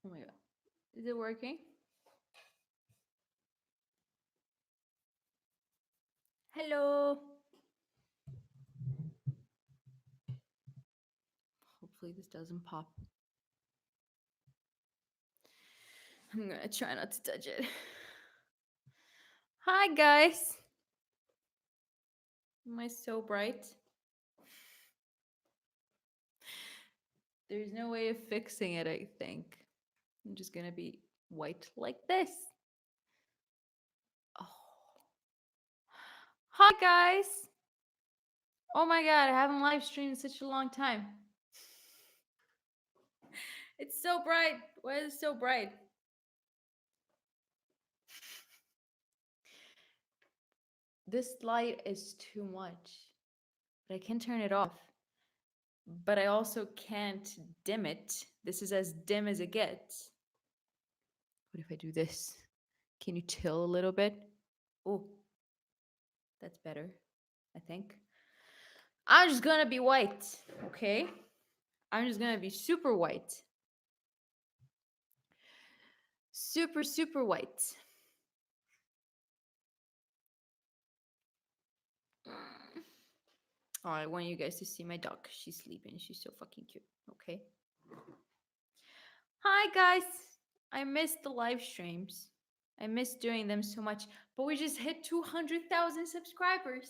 Oh my god. Is it working? Hello. Hopefully this doesn't pop. I'm gonna try not to touch it. Hi guys. Am I so bright? There's no way of fixing it, I think. I'm just gonna be white like this. Oh. Hi guys. Oh my god, I haven't live streamed in such a long time. It's so bright. Why is it so bright? This light is too much. But I can turn it off. But I also can't dim it. This is as dim as it gets. What if I do this? Can you tilt a little bit? Oh, that's better, I think. I'm just gonna be white, okay? I'm just gonna be super white. Super, super white. Oh, I want you guys to see my dog. She's sleeping. She's so fucking cute. Okay. Hi, guys. I missed the live streams. I miss doing them so much. But we just hit 200,000 subscribers.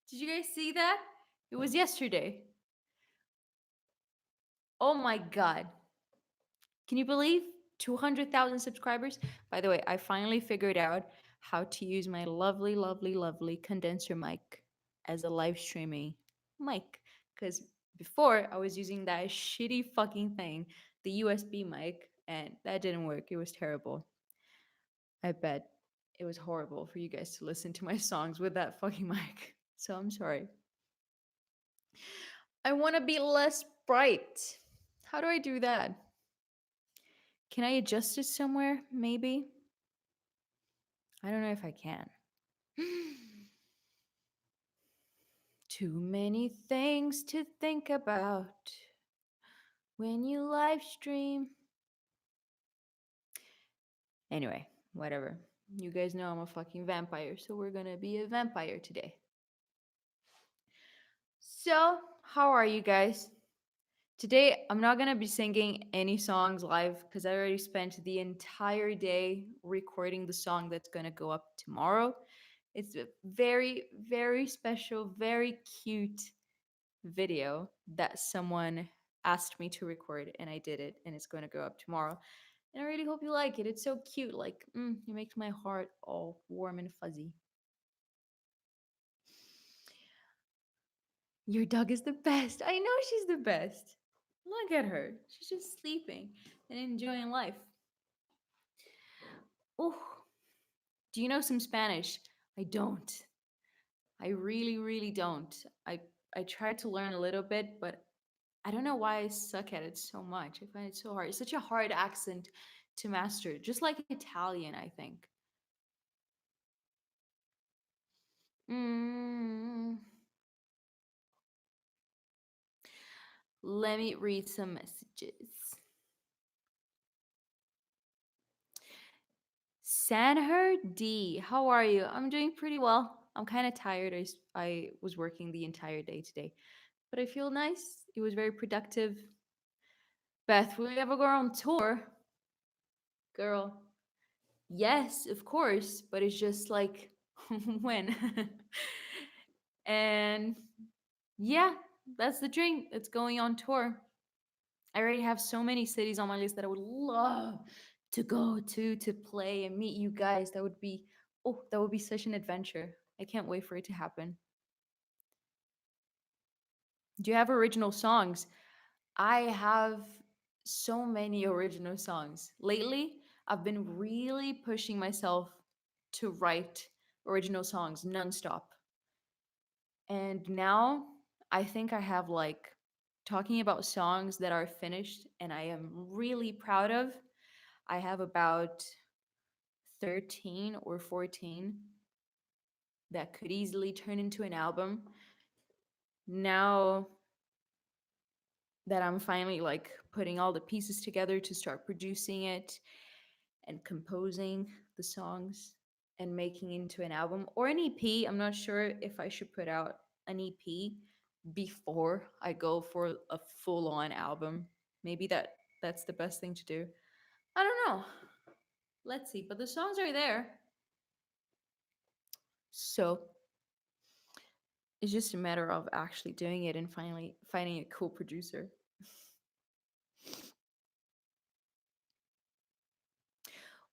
Did you guys see that? It was yesterday. Oh my god. Can you believe 200,000 subscribers? By the way, I finally figured out how to use my lovely, lovely, lovely condenser mic as a live streaming mic. Because before I was using that shitty fucking thing, the USB mic, and that didn't work. It was terrible. I bet it was horrible for you guys to listen to my songs with that fucking mic. So I'm sorry. I want to be less bright. How do I do that? Can I adjust it somewhere? Maybe? I don't know if I can. Too many things to think about when you live stream. Anyway, whatever. You guys know I'm a fucking vampire, so we're gonna be a vampire today. So, how are you guys? Today, I'm not gonna be singing any songs live because I already spent the entire day recording the song that's gonna go up tomorrow. It's a very, very special, very cute video that someone asked me to record, and I did it, and it's going to go up tomorrow. And I really hope you like it. It's so cute. Like, it makes my heart all warm and fuzzy. Your dog is the best. I know she's the best. Look at her. She's just sleeping and enjoying life. Oh, do you know some Spanish? I don't. I really, really don't. I tried to learn a little bit, but I don't know why I suck at it so much. I find it so hard. It's such a hard accent to master, just like Italian, I think. Mm, let me read some messages. Sanher D, how are you? I'm doing pretty well. I'm kind of tired. I was working the entire day today, but I feel nice. It was very productive. Beth, will you ever go on tour? Girl, yes, of course, but it's just like when. And yeah, that's the dream. It's going on tour. I already have so many cities on my list that I would love to go to play and meet you guys. That would be such an adventure. I can't wait for it to happen. Do you have original songs? I have so many original songs. Lately, I've been really pushing myself to write original songs nonstop. And now I think I have like talking about songs that are finished and I am really proud of. I have about 13 or 14 that could easily turn into an album. Now, that I'm finally like putting all the pieces together to start producing it and composing the songs and making into an album or an EP. I'm not sure if I should put out an EP before I go for a full on album. Maybe that's the best thing to do. I don't know. Let's see, but the songs are there. So it's just a matter of actually doing it and finally finding a cool producer.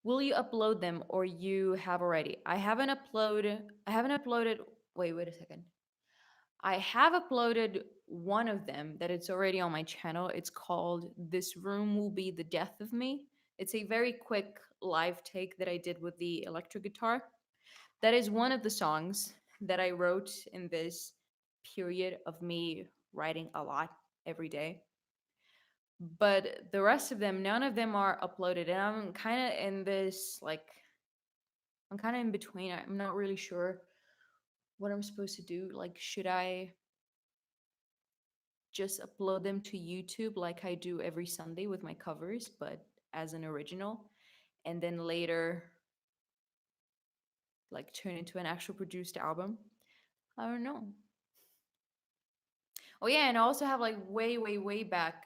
Will you upload them or you have already? I haven't uploaded wait a second. I have uploaded one of them that it's already on my channel. It's called This Room Will Be the Death of Me. It's a very quick live take that I did with the electric guitar. That is one of the songs that I wrote in this period of me writing a lot every day. But the rest of them, none of them are uploaded. And I'm kind of in this, like, I'm kind of in between. I'm not really sure what I'm supposed to do. Like, should I just upload them to YouTube like I do every Sunday with my covers, but as an original, and then later like turn into an actual produced album? I don't know. Oh yeah, and I also have like way back,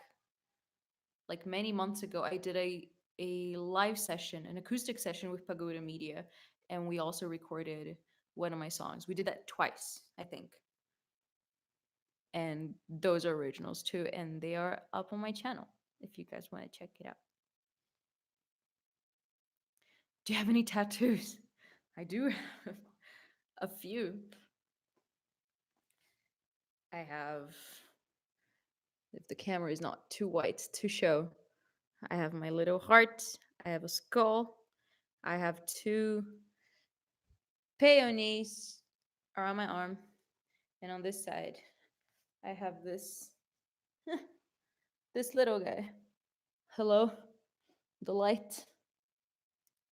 like many months ago, I did a live session, an acoustic session with Pagoda Media, and we also recorded one of my songs. We did that twice, I think. And those are originals too, and they are up on my channel if you guys want to check it out. Do you have any tattoos? I do have a few. I have, if the camera is not too white to show, I have my little heart, I have a skull, I have two peonies around my arm, and on this side, I have this little guy. Hello, the light.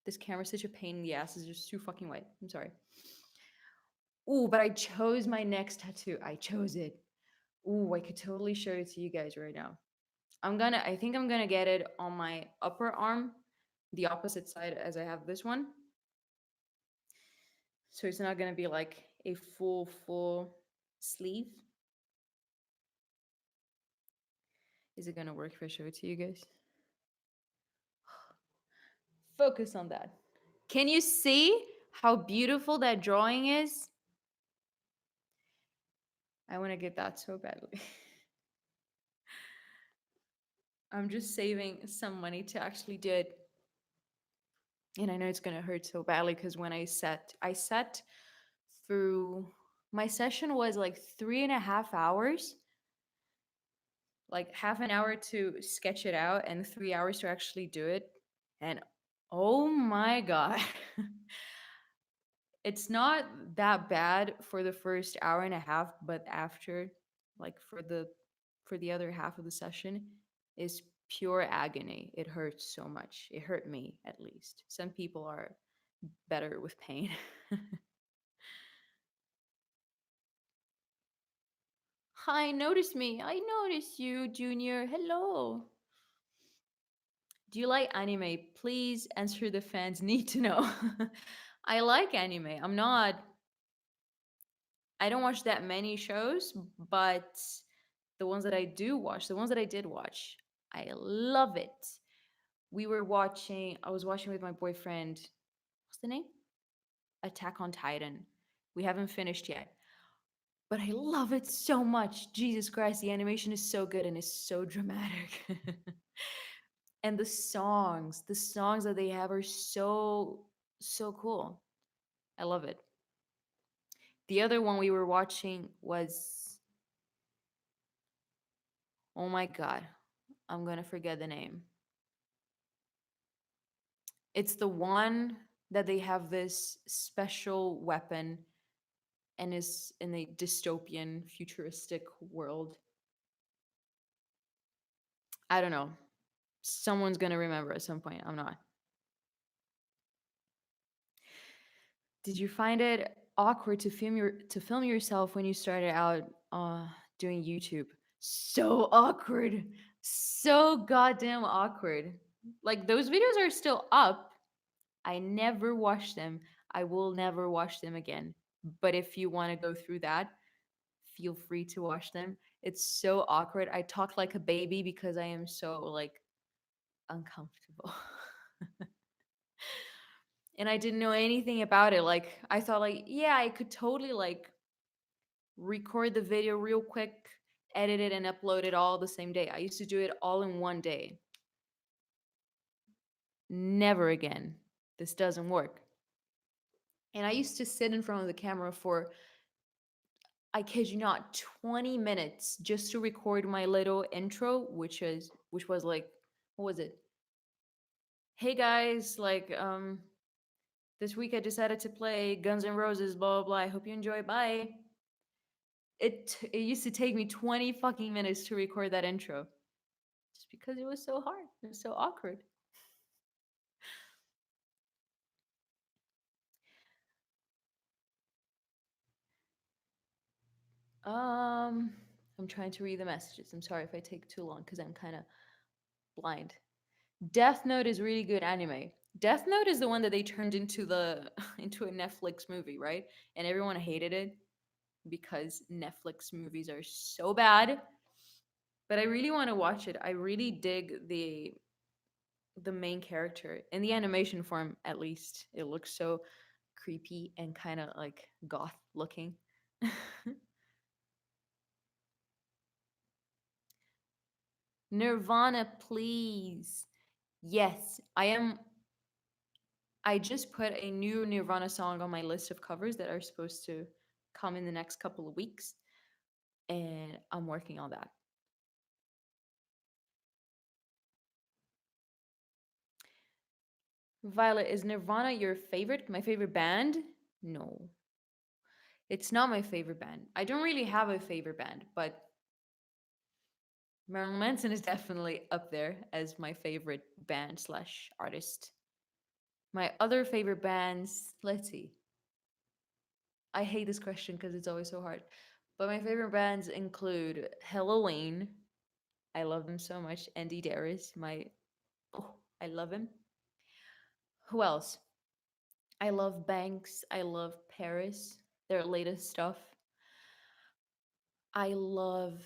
This camera's such a pain in the ass. It's just too fucking white. I'm sorry. Ooh, but I chose my next tattoo. I chose it. Ooh, I could totally show it to you guys right now. I think I'm gonna get it on my upper arm, the opposite side as I have this one. So it's not gonna be like a full sleeve. Is it gonna work if I show it to you guys? Focus on that. Can you see how beautiful that drawing is? I want to get that so badly. I'm just saving some money to actually do it. And I know it's gonna hurt so badly because when I sat through, my session was like 3.5 hours, like half an hour to sketch it out and 3 hours to actually do it. And oh my god, it's not that bad for the first hour and a half, but after, like for the other half of the session, is pure agony. It hurts so much. It hurt me at least. Some people are better with pain. Hi, notice me. I notice you, Junior. Hello. Do you like anime? Please answer the fans need to know. I like anime. I don't watch that many shows, but the ones that I do watch, the ones that I did watch, I love it. I was watching with my boyfriend, what's the name? Attack on Titan. We haven't finished yet, but I love it so much. Jesus Christ, the animation is so good and is so dramatic. And the songs that they have are so cool. I love it. The other one we were watching was, oh my god, I'm gonna forget the name. It's the one that they have this special weapon and is in a dystopian futuristic world. I don't know. Someone's gonna remember at some point. I'm not. Did you find it awkward to film yourself when you started out doing YouTube? So awkward. So goddamn awkward. Like those videos are still up. I never watched them. I will never watch them again. But if you want to go through that, feel free to watch them. It's so awkward. I talk like a baby because I am so like uncomfortable. And I didn't know anything about it. Like I thought like, yeah, I could totally like record the video real quick, edit it and upload it all the same day. I used to do it all in one day. Never again. This doesn't work. And I used to sit in front of the camera for, I kid you not, 20 minutes just to record my little intro, which was like, what was it? Hey guys, like this week I decided to play Guns N' Roses, blah blah blah. I hope you enjoy. Bye. It used to take me 20 fucking minutes to record that intro just because it was so hard. It was so awkward. Um, I'm trying to read the messages. I'm sorry if I take too long because I'm kind of blind. Death Note is really good anime. Death Note is the one that they turned into the into a Netflix movie, right? And everyone hated it because Netflix movies are so bad. But I really want to watch it. I really dig the main character in the animation form. At least it looks so creepy and kind of like goth looking. Nirvana, please. Yes, I am. I just put a new Nirvana song on my list of covers that are supposed to come in the next couple of weeks, and I'm working on that. Violet, is Nirvana your favorite? My favorite band? No, it's not my favorite band. I don't really have a favorite band, but Marilyn Manson is definitely up there as my favorite band slash artist. My other favorite bands, let's see. I hate this question because it's always so hard. But my favorite bands include Halloween. I love them so much. Andy Darius, my oh, I love him. Who else? I love Banks. I love Paris. Their latest stuff. I love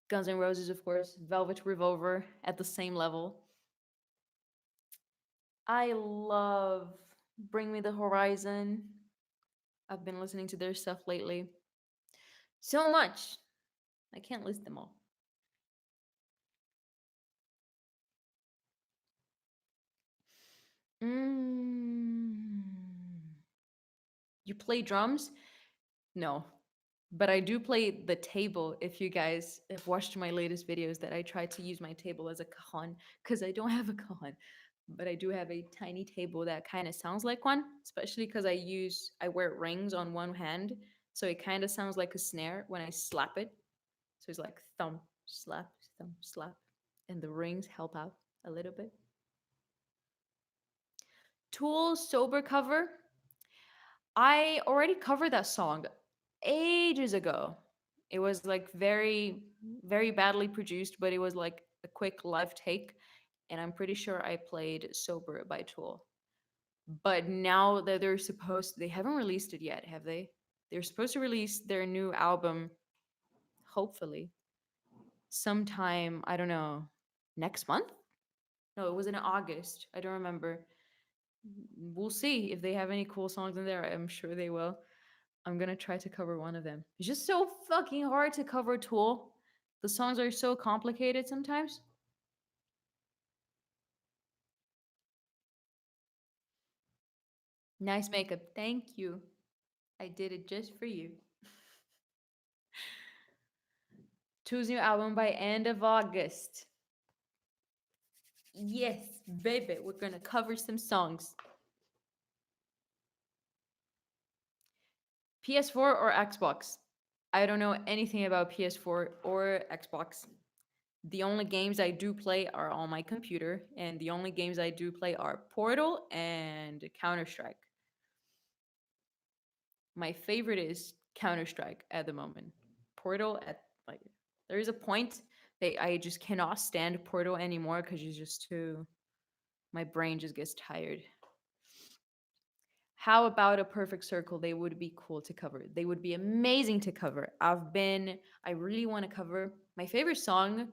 Guns N' Roses, of course. Velvet Revolver at the same level. I love Bring Me the Horizon. I've been listening to their stuff lately. So much. I can't list them all. Mm. You play drums? No. But I do play the table. If you guys have watched my latest videos, that I try to use my table as a cajon because I don't have a cajon, but I do have a tiny table that kind of sounds like one, especially because I wear rings on one hand, so it kind of sounds like a snare when I slap it. So it's like thump, slap, and the rings help out a little bit. Tool sober cover. I already covered that song ages ago. It was like very badly produced, but it was like a quick live take. And I'm pretty sure I played Sober by Tool. But now that they haven't released it yet, have they? They're supposed to release their new album, hopefully, sometime, I don't know, next month? No, it was in August. I don't remember. We'll see if they have any cool songs in there. I'm sure they will. I'm gonna try to cover one of them. It's just so fucking hard to cover Tool. The songs are so complicated sometimes. Nice makeup. Thank you. I did it just for you. Choose new album by end of August. Yes, baby, we're gonna cover some songs. PS4 or Xbox? I don't know anything about PS4 or Xbox. The only games I do play are on my computer, and the only games I do play are Portal and Counter Strike. My favorite is Counter Strike at the moment. Portal at like There is a point that I just cannot stand Portal anymore because it's just too. My brain just gets tired. How about a perfect circle? They would be cool to cover. They would be amazing to cover. I really want to cover. My favorite song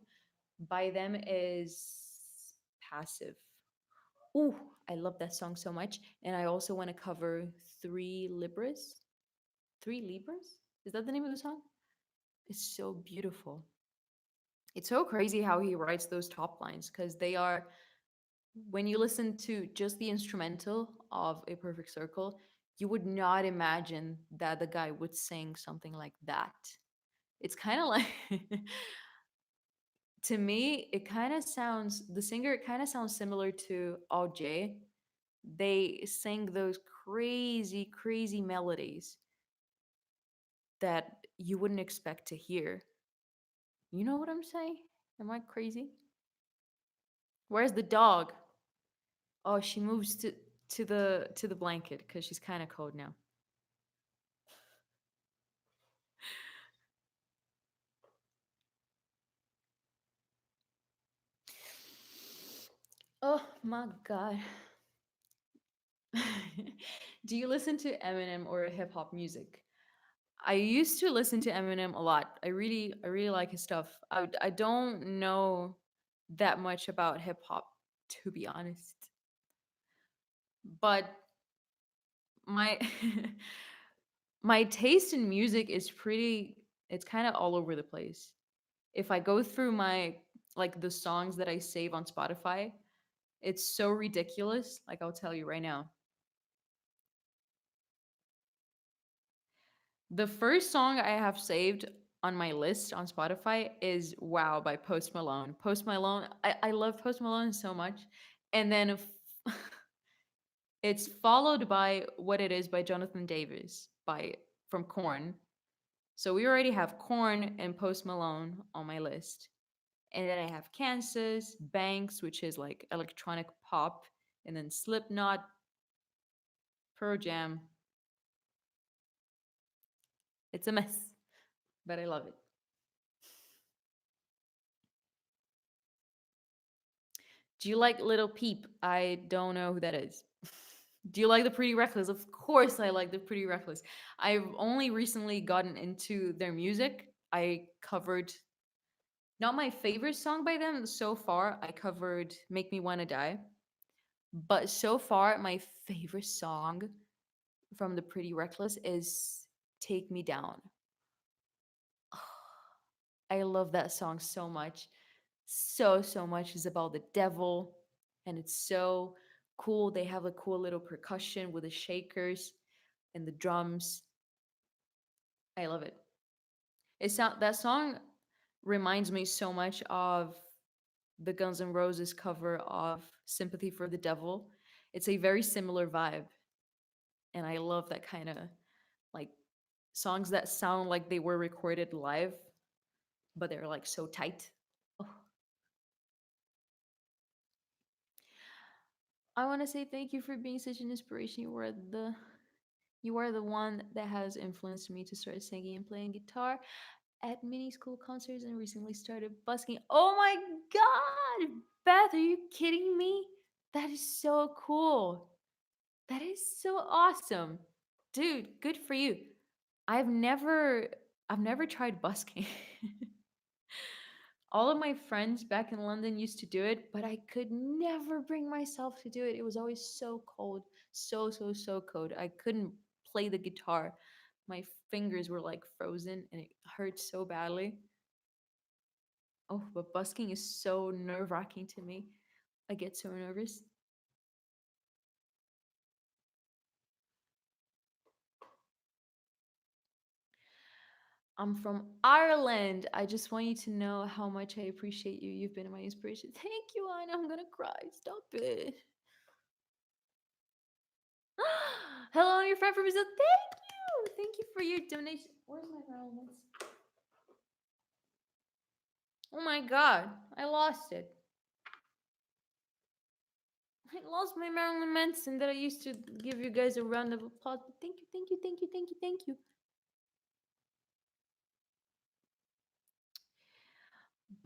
by them is Passive. Ooh, I love that song so much. And I also want to cover Three Libras. Three Libras? Is that the name of the song? It's so beautiful. It's so crazy how he writes those top lines because they are, when you listen to just the instrumental of A Perfect Circle, you would not imagine that the guy would sing something like that. It's kind of like, to me, it kind of sounds, the singer, it kind of sounds similar to OJ. They sing those crazy, crazy melodies that you wouldn't expect to hear. You know what I'm saying? Am I crazy? Where's the dog? Oh, she moves to the blanket because she's kind of cold now. Oh my god. Do you listen to Eminem or hip hop music? I used to listen to Eminem a lot. I really like his stuff. I don't know that much about hip hop, to be honest. But my my taste in music is pretty, it's kind of all over the place. If I go through my, like, the songs that I save on Spotify, it's so ridiculous. Like, I'll tell you right now. The first song I have saved on my list on Spotify is Wow by Post Malone. Post Malone, I love Post Malone so much. And then it's followed by What It Is by Jonathan Davis by from Korn. So we already have Korn and Post Malone on my list. And then I have Kansas, Banks, which is like electronic pop, and then Slipknot, Pearl Jam. It's a mess, but I love it. Do you like Little Peep? I don't know who that is. Do you like the Pretty Reckless? Of course, I like the Pretty Reckless. I've only recently gotten into their music. I covered, not my favorite song by them so far. I covered Make Me Wanna Die. But so far, my favorite song from the Pretty Reckless is Take Me Down. I love that song so much. So, so much. Is about the devil. And it's so cool. They have a cool little percussion with the shakers and the drums. I love it. That song reminds me so much of the Guns N' Roses cover of Sympathy for the Devil. It's a very similar vibe. And I love that kind of, like, songs that sound like they were recorded live, but they're like so tight. Oh, I want to say thank you for being such an inspiration. You are the one that has influenced me to start singing and playing guitar at mini school concerts and recently started busking. Oh my god! Beth, are you kidding me? That is so cool. That is so awesome. Dude, good for you. I've never I've never tried busking. All of my friends back in London used to do it, but I could never bring myself to do it. It was always so cold, so, so, so cold. I couldn't play the guitar. My fingers were like frozen and it hurt so badly. Oh, but busking is so nerve wracking to me. I get so nervous. I'm from Ireland. I just want you to know how much I appreciate you. You've been my inspiration. Thank you, Anna. I'm gonna cry. Stop it. Hello, your friend from Brazil. Thank you. Thank you for your donation. Where's my Marilyn? Oh my god, I lost it. I lost my Marilyn Manson that I used to give you guys a round of applause. But thank you, thank you, thank you, thank you, thank you.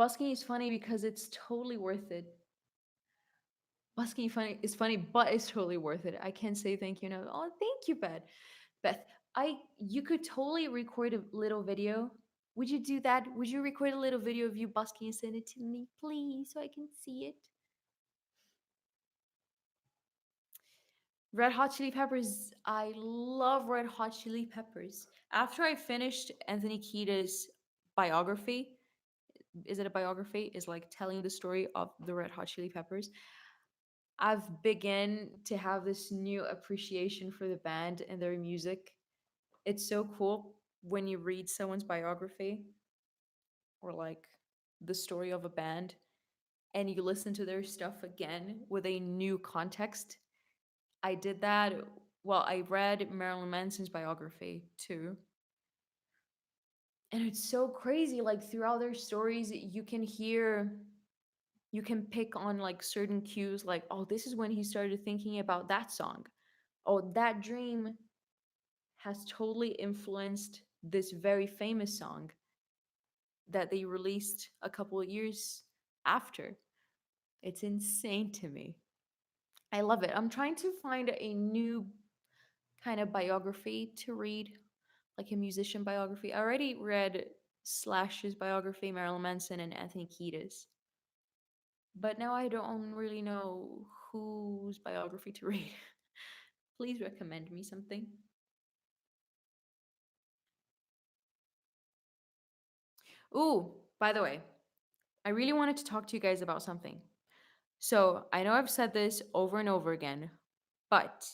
Busking is funny because it's totally worth it. Busking funny is funny, but it's totally worth it. I can't say thank you enough. Oh, thank you, Beth. Beth, I you could totally record a little video. Would you do that? Would you record a little video of you busking and send it to me, please, so I can see it? Red Hot Chili Peppers. I love Red Hot Chili Peppers. After I finished Anthony Kiedis' biography, is it a biography? Is like telling the story of the Red Hot Chili Peppers. I've begun to have this new appreciation for the band and their music. It's so cool when you read someone's biography or like the story of a band and you listen to their stuff again with a new context. I did that. Well, I read Marilyn Manson's biography too. And it's so crazy. Like throughout their stories, you can pick on like certain cues, like, oh, this is when he started thinking about that song. Oh, that dream has totally influenced this very famous song that they released a couple of years after. It's insane to me. I love it. I'm trying to find a new kind of biography to read, like a musician biography. I already read Slash's biography, Marilyn Manson, and Anthony Kiedis. But now I don't really know whose biography to read. Please recommend me something. Ooh, by the way, I really wanted to talk to you guys about something. So I know I've said this over and over again, but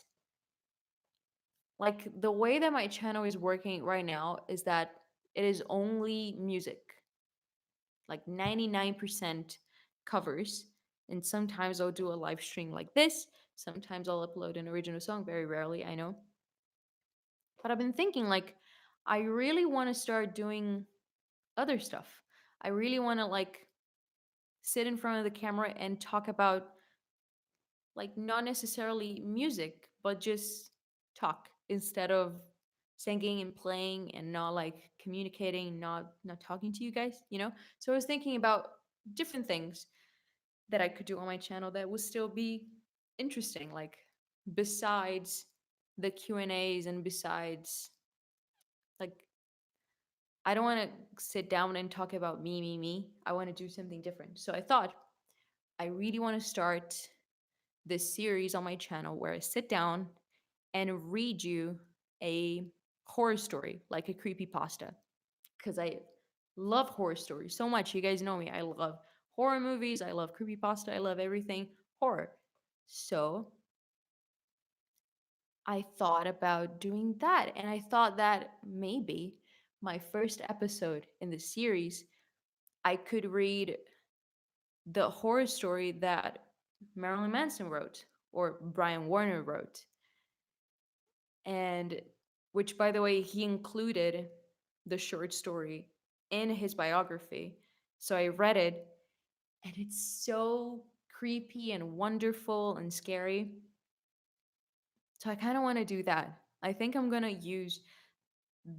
like the way that my channel is working right now is that it is only music, like 99% covers. And sometimes I'll do a live stream like this. Sometimes I'll upload an original song, very rarely, I know. But I've been thinking, like, I really want to start doing other stuff. I really want to, like, sit in front of the camera and talk about like not necessarily music, but just talk instead of singing and playing and not like communicating, not talking to you guys, you know? So I was thinking about different things that I could do on my channel that would still be interesting, like besides the Q&As and besides like I don't want to sit down and talk about me. I want to do something different. So I thought I really want to start this series on my channel where I sit down and read you a horror story, like a creepy pasta, because I love horror stories so much. You guys know me. I love horror movies. I love creepy pasta. I love everything horror. So I thought about doing that, and I thought that maybe my first episode in the series, I could read the horror story that Marilyn Manson wrote or Brian Warner wrote, and which, by the way, he included the short story in his biography. So I read it, and it's so creepy and wonderful and scary. So I kind of want to do that. I think I'm going to use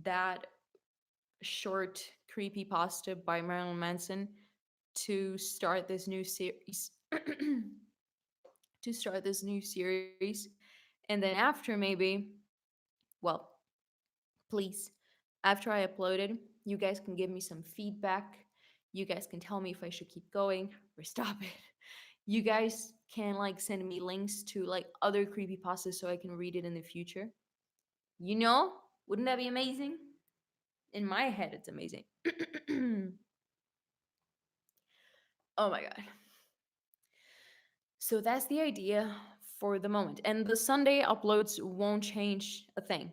that short creepy pasta by Marilyn Manson to start this new series. To start this new series. And then after, maybe, well, please, after I uploaded, you guys can give me some feedback. You guys can tell me if I should keep going or stop it. You guys can like send me links to like other creepypastas so I can read it in the future. You know, wouldn't that be amazing? In my head, it's amazing. Oh my god. So that's the idea for the moment. And the Sunday uploads won't change a thing.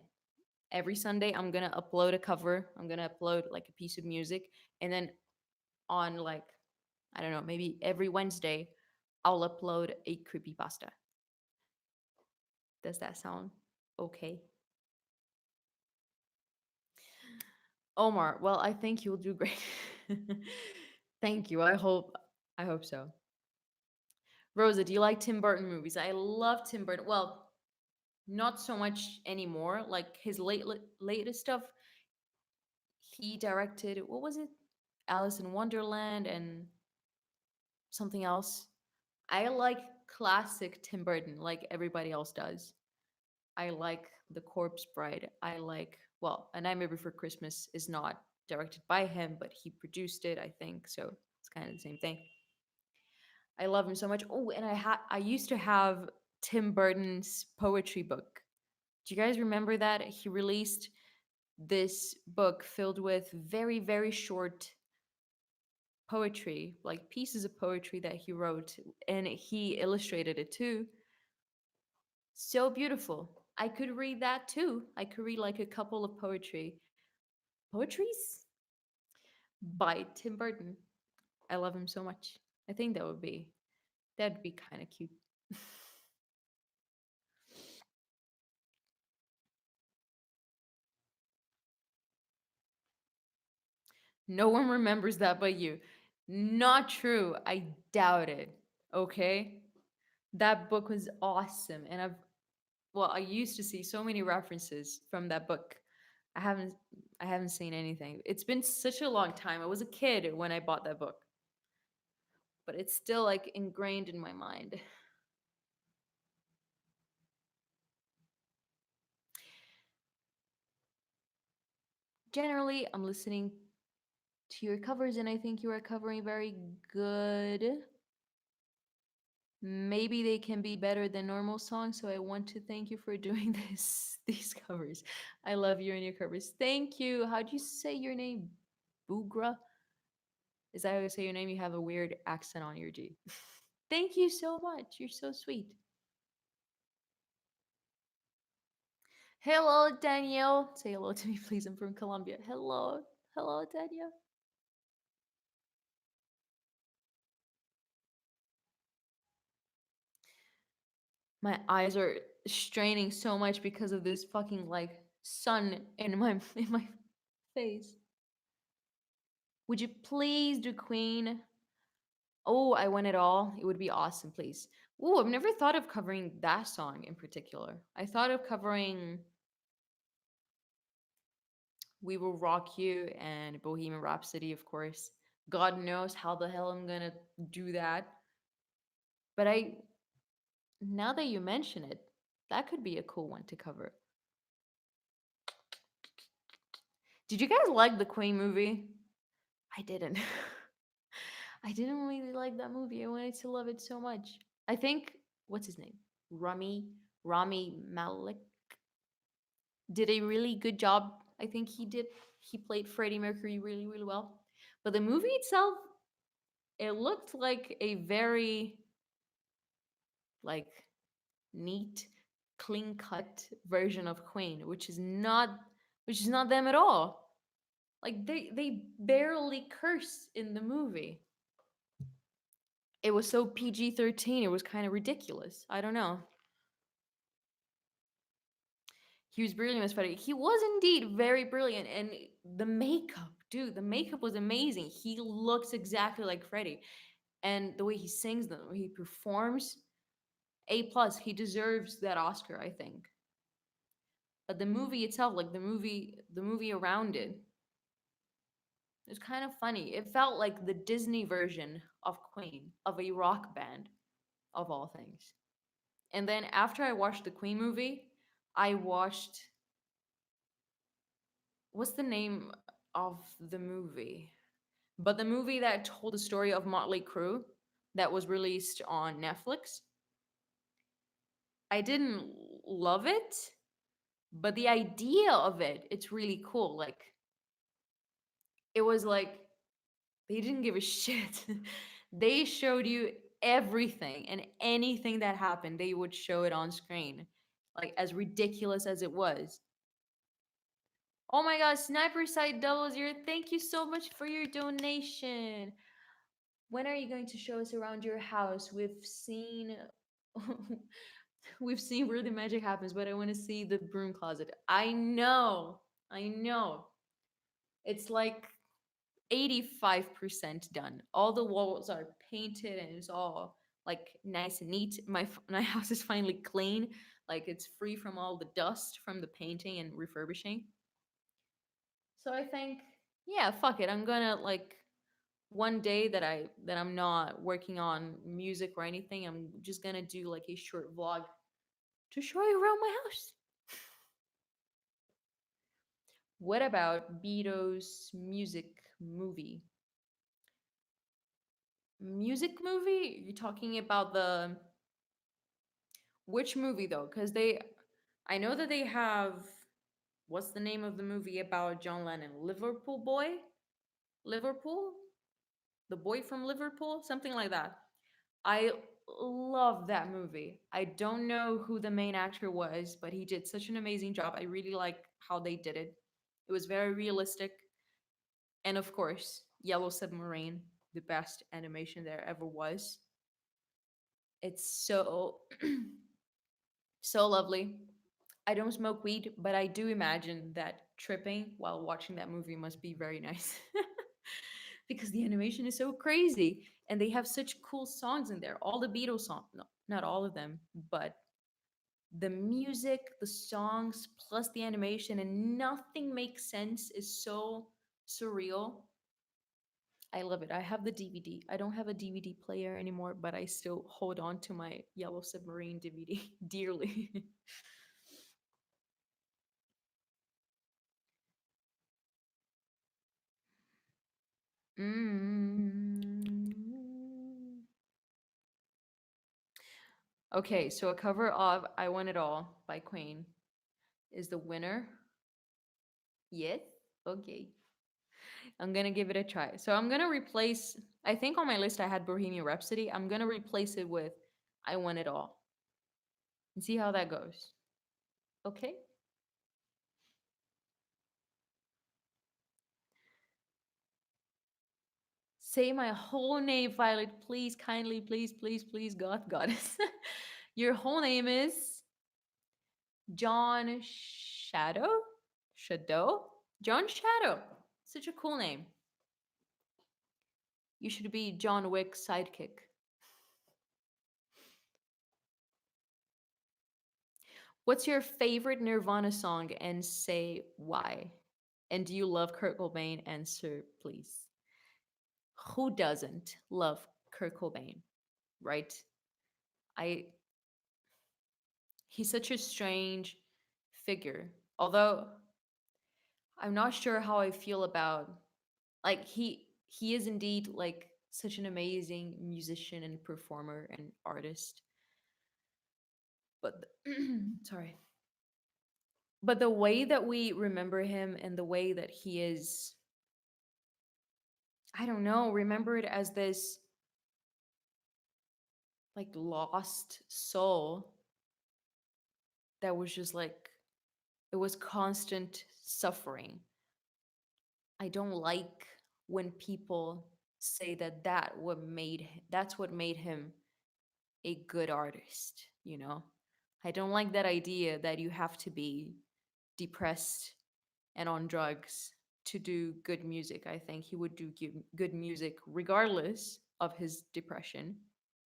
Every Sunday, I'm gonna upload a cover. I'm gonna upload like a piece of music. And then on like, I don't know, maybe every Wednesday, I'll upload a creepypasta. Does that sound okay? Omar, well, I think you'll do great. Thank you. I hope so. Rosa, do you like Tim Burton movies? I love Tim Burton. Well, not so much anymore. Like his latest stuff, he directed, what was it? Alice in Wonderland and something else. I like classic Tim Burton like everybody else does. I like The Corpse Bride. I like, well, A Nightmare Before Christmas is not directed by him, but he produced it, I think. So it's kind of the same thing. I love him so much. Oh, and I used to have Tim Burton's poetry book. Do you guys remember that? He released this book filled with very, very short poetry, like pieces of poetry that he wrote, and he illustrated it too. So beautiful. I could read that too. I could read like a couple of poetries by Tim Burton. I love him so much. I think that'd be kind of cute. No one remembers that but you. Not true. I doubt it. Okay? That book was awesome and I used to see so many references from that book. I haven't I haven't seen anything. It's been such a long time. I was a kid when I bought that book, but it's still like ingrained in my mind. Generally, I'm listening to your covers and I think you are covering very good. Maybe they can be better than normal songs, so I want to thank you for doing these covers. I love you and your covers. Thank you. How do you say your name? Bugra? Is that how you say your name? You have a weird accent on your G. Thank you so much. You're so sweet. Hello, Danielle. Say hello to me, please. I'm from Colombia. Hello. Hello, Danielle. My eyes are straining so much because of this fucking like sun in my in my face. Would you please do Queen? Oh, I want it all. It would be awesome, please. Oh, I've never thought of covering that song in particular. I thought of covering We Will Rock You and Bohemian Rhapsody, of course. God knows how the hell I'm gonna do that. But now that you mention it, that could be a cool one to cover. Did you guys like the Queen movie? I didn't. I didn't really like that movie. I wanted to love it so much. I think what's his name? Rami Malek did a really good job. I think he did. He played Freddie Mercury really, really well. But the movie itself, it looked like a very like neat, clean cut version of Queen, which is not them at all. Like they barely curse in the movie. It was so PG-13. It was kind of ridiculous. I don't know. He was brilliant as Freddy. He was indeed very brilliant, and the makeup, dude, the makeup was amazing. He looks exactly like Freddy, and the way he sings, the way he performs, A plus. He deserves that Oscar, I think. But the movie itself, like the movie around it, it's kind of funny. It felt like the Disney version of Queen, of a rock band, of all things. And then after I watched the Queen movie, I watched what's the name of the movie? But the movie that told the story of Motley Crue that was released on Netflix. I didn't love it, but the idea of it's really cool. Like it was like they didn't give a shit. They showed you everything and anything that happened, they would show it on screen. Like as ridiculous as it was. Oh my god, Sniper Side Double Zero, thank you so much for your donation. When are you going to show us around your house? We've seen we've seen where the magic happens, but I want to see the broom closet. I know. I know. It's like 85% done. All the walls are painted and it's all like nice and neat. My house is finally clean. Like it's free from all the dust from the painting and refurbishing. So I think, yeah, fuck it. I'm gonna like. one day that I'm not working on music or anything, I'm just gonna do like a short vlog to show you around my house. What about Beato's music movie? You're talking about the which movie though? Because I know that they have, what's the name of the movie about John Lennon? Liverpool Boy, Liverpool, the boy from Liverpool, something like that. I love that movie. I don't know who the main actor was, but he did such an amazing job. I really like how they did it. It was very realistic. And of course, Yellow Submarine, the best animation there ever was. It's so so lovely. I don't smoke weed, but I do imagine that tripping while watching that movie must be very nice. Because the animation is so crazy and they have such cool songs in there. All the Beatles songs, no, not all of them, but the music, the songs, plus the animation, and nothing makes sense is so surreal. I love it. I have the DVD. I don't have a DVD player anymore, but I still hold on to my Yellow Submarine DVD dearly. Mm. Okay, so a cover of I Want It All by Queen is the winner. Yes? Okay. I'm gonna give it a try. So I'm gonna replace, I think on my list I had Bohemian Rhapsody. I'm gonna replace it with I Want It All and see how that goes. Okay? Say my whole name, Violet, please, kindly, please, please, please, God, Goddess. Your whole name is John Shadow? Shadow? John Shadow. Such a cool name. You should be John Wick's sidekick. What's your favorite Nirvana song and say why? And do you love Kurt Cobain? Answer, please. Who doesn't love Kurt Cobain, right? I He's such a strange figure. Although I'm not sure how I feel about, like, he is indeed like such an amazing musician and performer and artist. But sorry. But the way that we remember him and the way that he is, I don't know, remember it as this like lost soul that was just like, it was constant suffering. I don't like when people say that that's what made him a good artist, you know? I don't like that idea that you have to be depressed and on drugs to do good music. I think he would do good music regardless of his depression.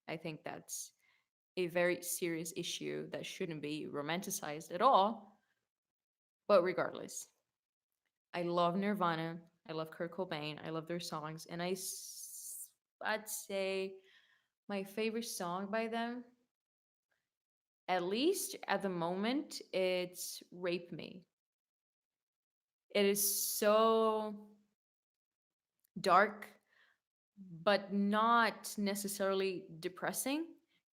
I think that's a very serious issue that shouldn't be romanticized at all. But regardless, I love Nirvana. I love Kurt Cobain. I love their songs. And I'd say my favorite song by them, at least at the moment, it's Rape Me. It is so dark, but not necessarily depressing.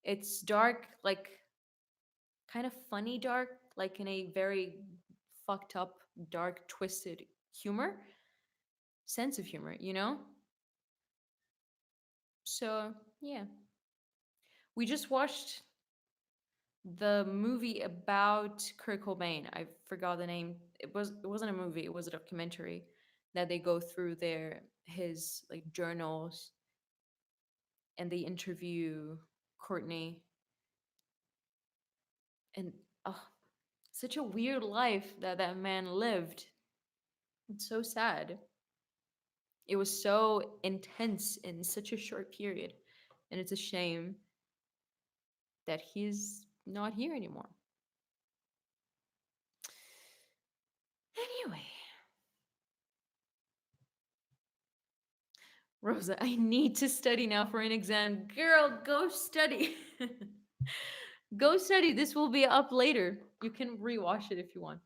It's dark, like kind of funny dark, like in a very fucked up, dark, twisted humor, sense of humor, you know? So, yeah. We just watched the movie about Kurt Cobain. I forgot the name. It wasn't a movie, it was a documentary that they go through his like journals and they interview Courtney and oh, such a weird life that that man lived. It's so sad. It was so intense in such a short period. And it's a shame that he's not here anymore. Anyway, Rosa, I need to study now for an exam. Girl, go study. Go study. This will be up later. You can rewatch it if you want.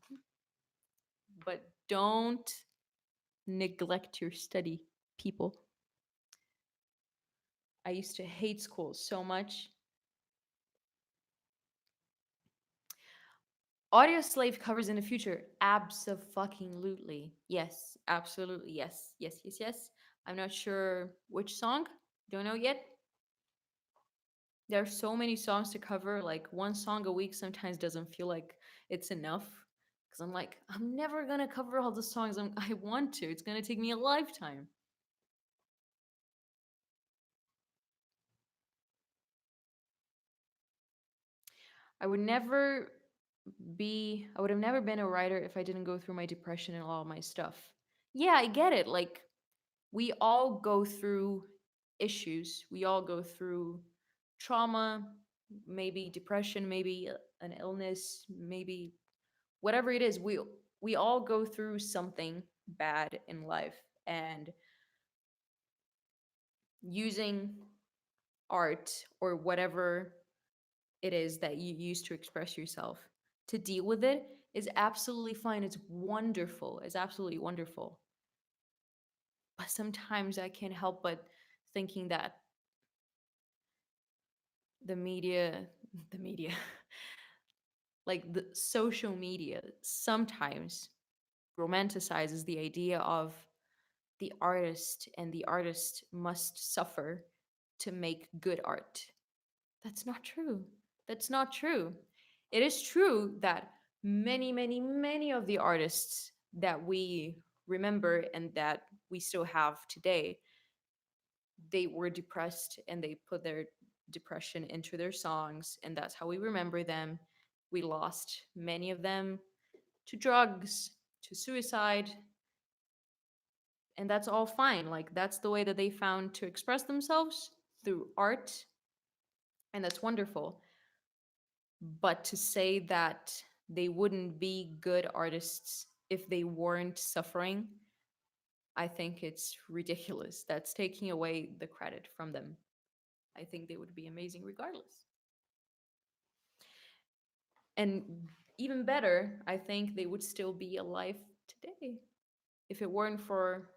But don't neglect your study, people. I used to hate school so much. Audio slave covers in the future. Absolutely. Yes, absolutely. Yes, yes, yes, yes. I'm not sure which song. Don't know yet. There are so many songs to cover. Like one song a week sometimes doesn't feel like it's enough. Because I'm like, I'm never going to cover all the songs I want to. It's going to take me a lifetime. I would never I would have never been a writer if I didn't go through my depression and all my stuff. Yeah, I get it. Like, we all go through issues. We all go through trauma, maybe depression, maybe an illness, maybe whatever it is. We all go through something bad in life, and using art or whatever it is that you use to express yourself to deal with it is absolutely fine. It's wonderful. It's absolutely wonderful. But sometimes I can't help but thinking that the media, the media, like the social media, sometimes romanticizes the idea of the artist, and the artist must suffer to make good art. That's not true. That's not true. It is true that many, many, many of the artists that we remember and that we still have today, they were depressed and they put their depression into their songs, and that's how we remember them. We lost many of them to drugs, to suicide, and that's all fine. Like, that's the way that they found to express themselves through art, and that's wonderful. But to say that they wouldn't be good artists if they weren't suffering, I think it's ridiculous. That's taking away the credit from them. I think they would be amazing regardless. And even better, I think they would still be alive today if it weren't for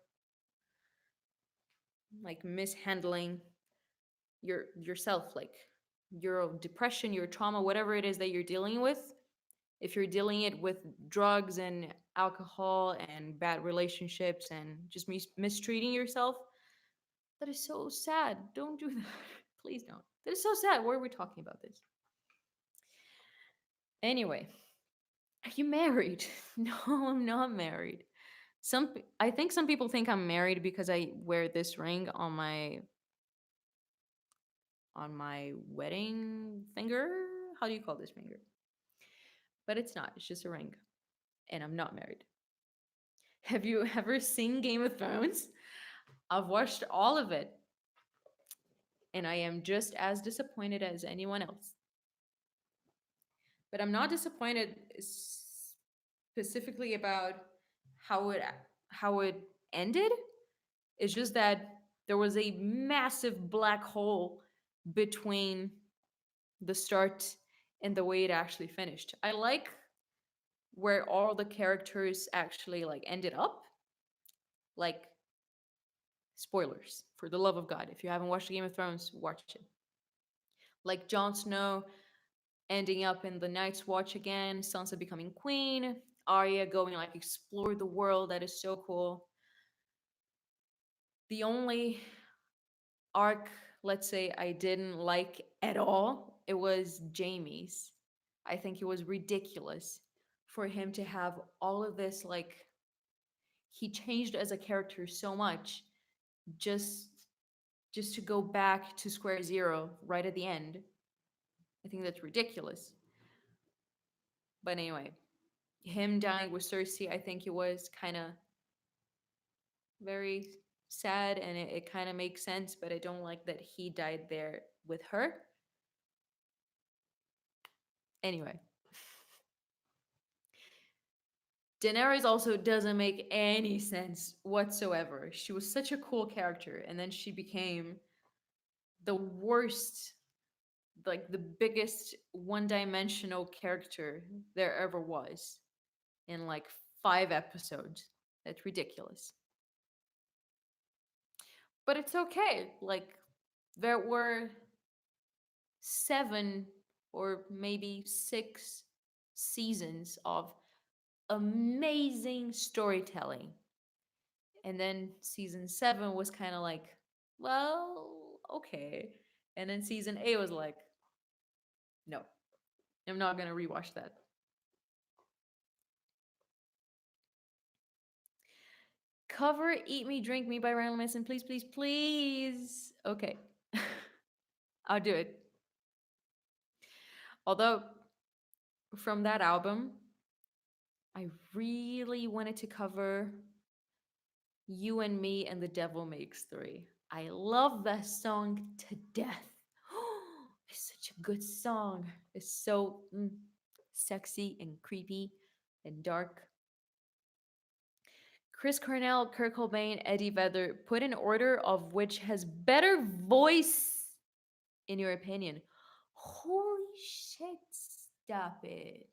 like mishandling yourself, like your depression, your trauma, whatever it is that you're dealing with. If you're dealing it with drugs and alcohol and bad relationships and just mistreating yourself, that is so sad. Don't do that. Please don't. That is so sad. Why are we talking about this? Anyway, are you married? No, I'm not married. I think some people think I'm married because I wear this ring on my wedding finger. How do you call this finger? But it's not. It's just a ring, and I'm not married. Have you ever seen Game of Thrones? I've watched all of it, and I am just as disappointed as anyone else. But I'm not disappointed specifically about how it how it ended. It's just that there was a massive black hole between the start and the way it actually finished. I like where all the characters actually like ended up. Like, spoilers, for the love of God, if you haven't watched Game of Thrones, watch it. Like Jon Snow ending up in the Night's Watch again, Sansa becoming queen, Arya going like explore the world. That is so cool. The only arc, let's say, I didn't like at all, it was Jamie's. I think it was ridiculous for him to have all of this, like, he changed as a character so much just just to go back to square zero right at the end. I think that's ridiculous. But anyway, him dying with Cersei, I think it was kind of very sad, and it kind of makes sense, but I don't like that he died there with her. Anyway, Daenerys also doesn't make any sense whatsoever. She was such a cool character, and then she became the worst, like the biggest one dimensional character there ever was in like 5 episodes. That's ridiculous. But it's okay. Like, there were 7 or maybe 6 seasons of amazing storytelling. And then season 7 was kind of like, well, okay. And then season 8 was like, no, I'm not going to rewatch that. Cover Eat Me, Drink Me by Marilyn Manson. Please, please, please. Okay. I'll do it. Although, from that album, I really wanted to cover You and Me and the Devil Makes Three. I love that song to death. It's such a good song. It's so sexy and creepy and dark. Chris Cornell, Kurt Cobain, Eddie Vedder, put in order of which has better voice, in your opinion. Holy shit, stop it.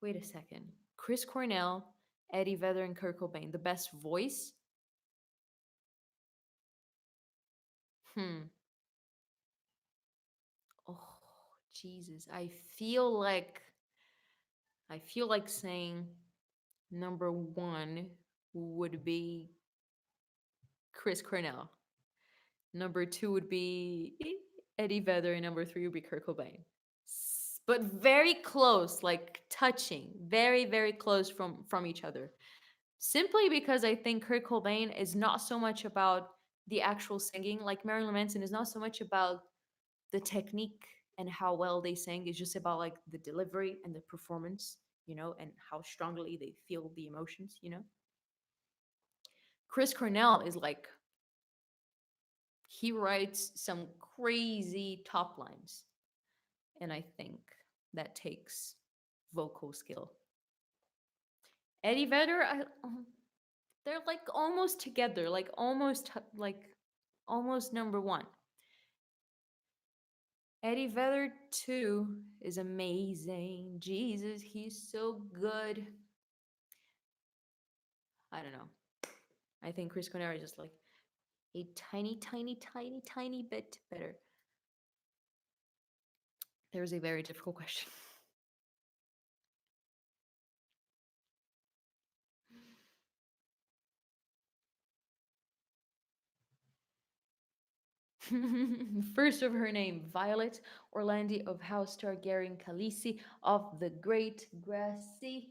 Wait a second. Chris Cornell, Eddie Vedder, and Kurt Cobain, the best voice? Hmm. Oh, Jesus. I feel like saying number one would be Chris Cornell. Number two would be Eddie Vedder, and number three would be Kurt Cobain. But very close, like touching, very, very close from each other. Simply because I think Kurt Cobain is not so much about the actual singing, like Marilyn Manson is not so much about the technique and how well they sing. It's just about like the delivery and the performance, and how strongly they feel the emotions. Chris Cornell is like, he writes some crazy top lines, and I think that takes vocal skill. Eddie Vedder, they're like almost together, like almost number one. Eddie Vedder too is amazing. Jesus, he's so good. I don't know. I think Chris Cornell is just like a tiny, tiny, tiny, tiny bit better. There's a very difficult question. First of her name, Violet Orlandi of House Targaryen Khaleesi of the Great Grassy,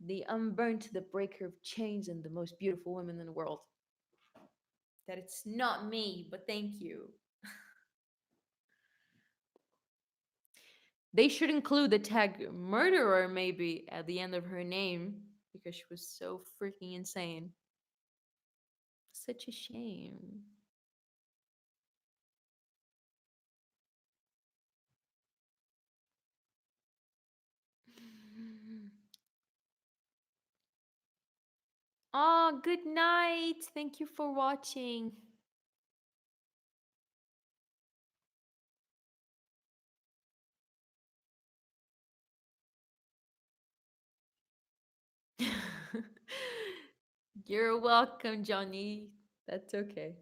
the unburnt, the breaker of chains, and the most beautiful woman in the world. That it's not me, but thank you. They should include the tag murderer maybe at the end of her name because she was so freaking insane. Such a shame. Oh, good night. Thank you for watching. You're welcome, Johnny. That's okay.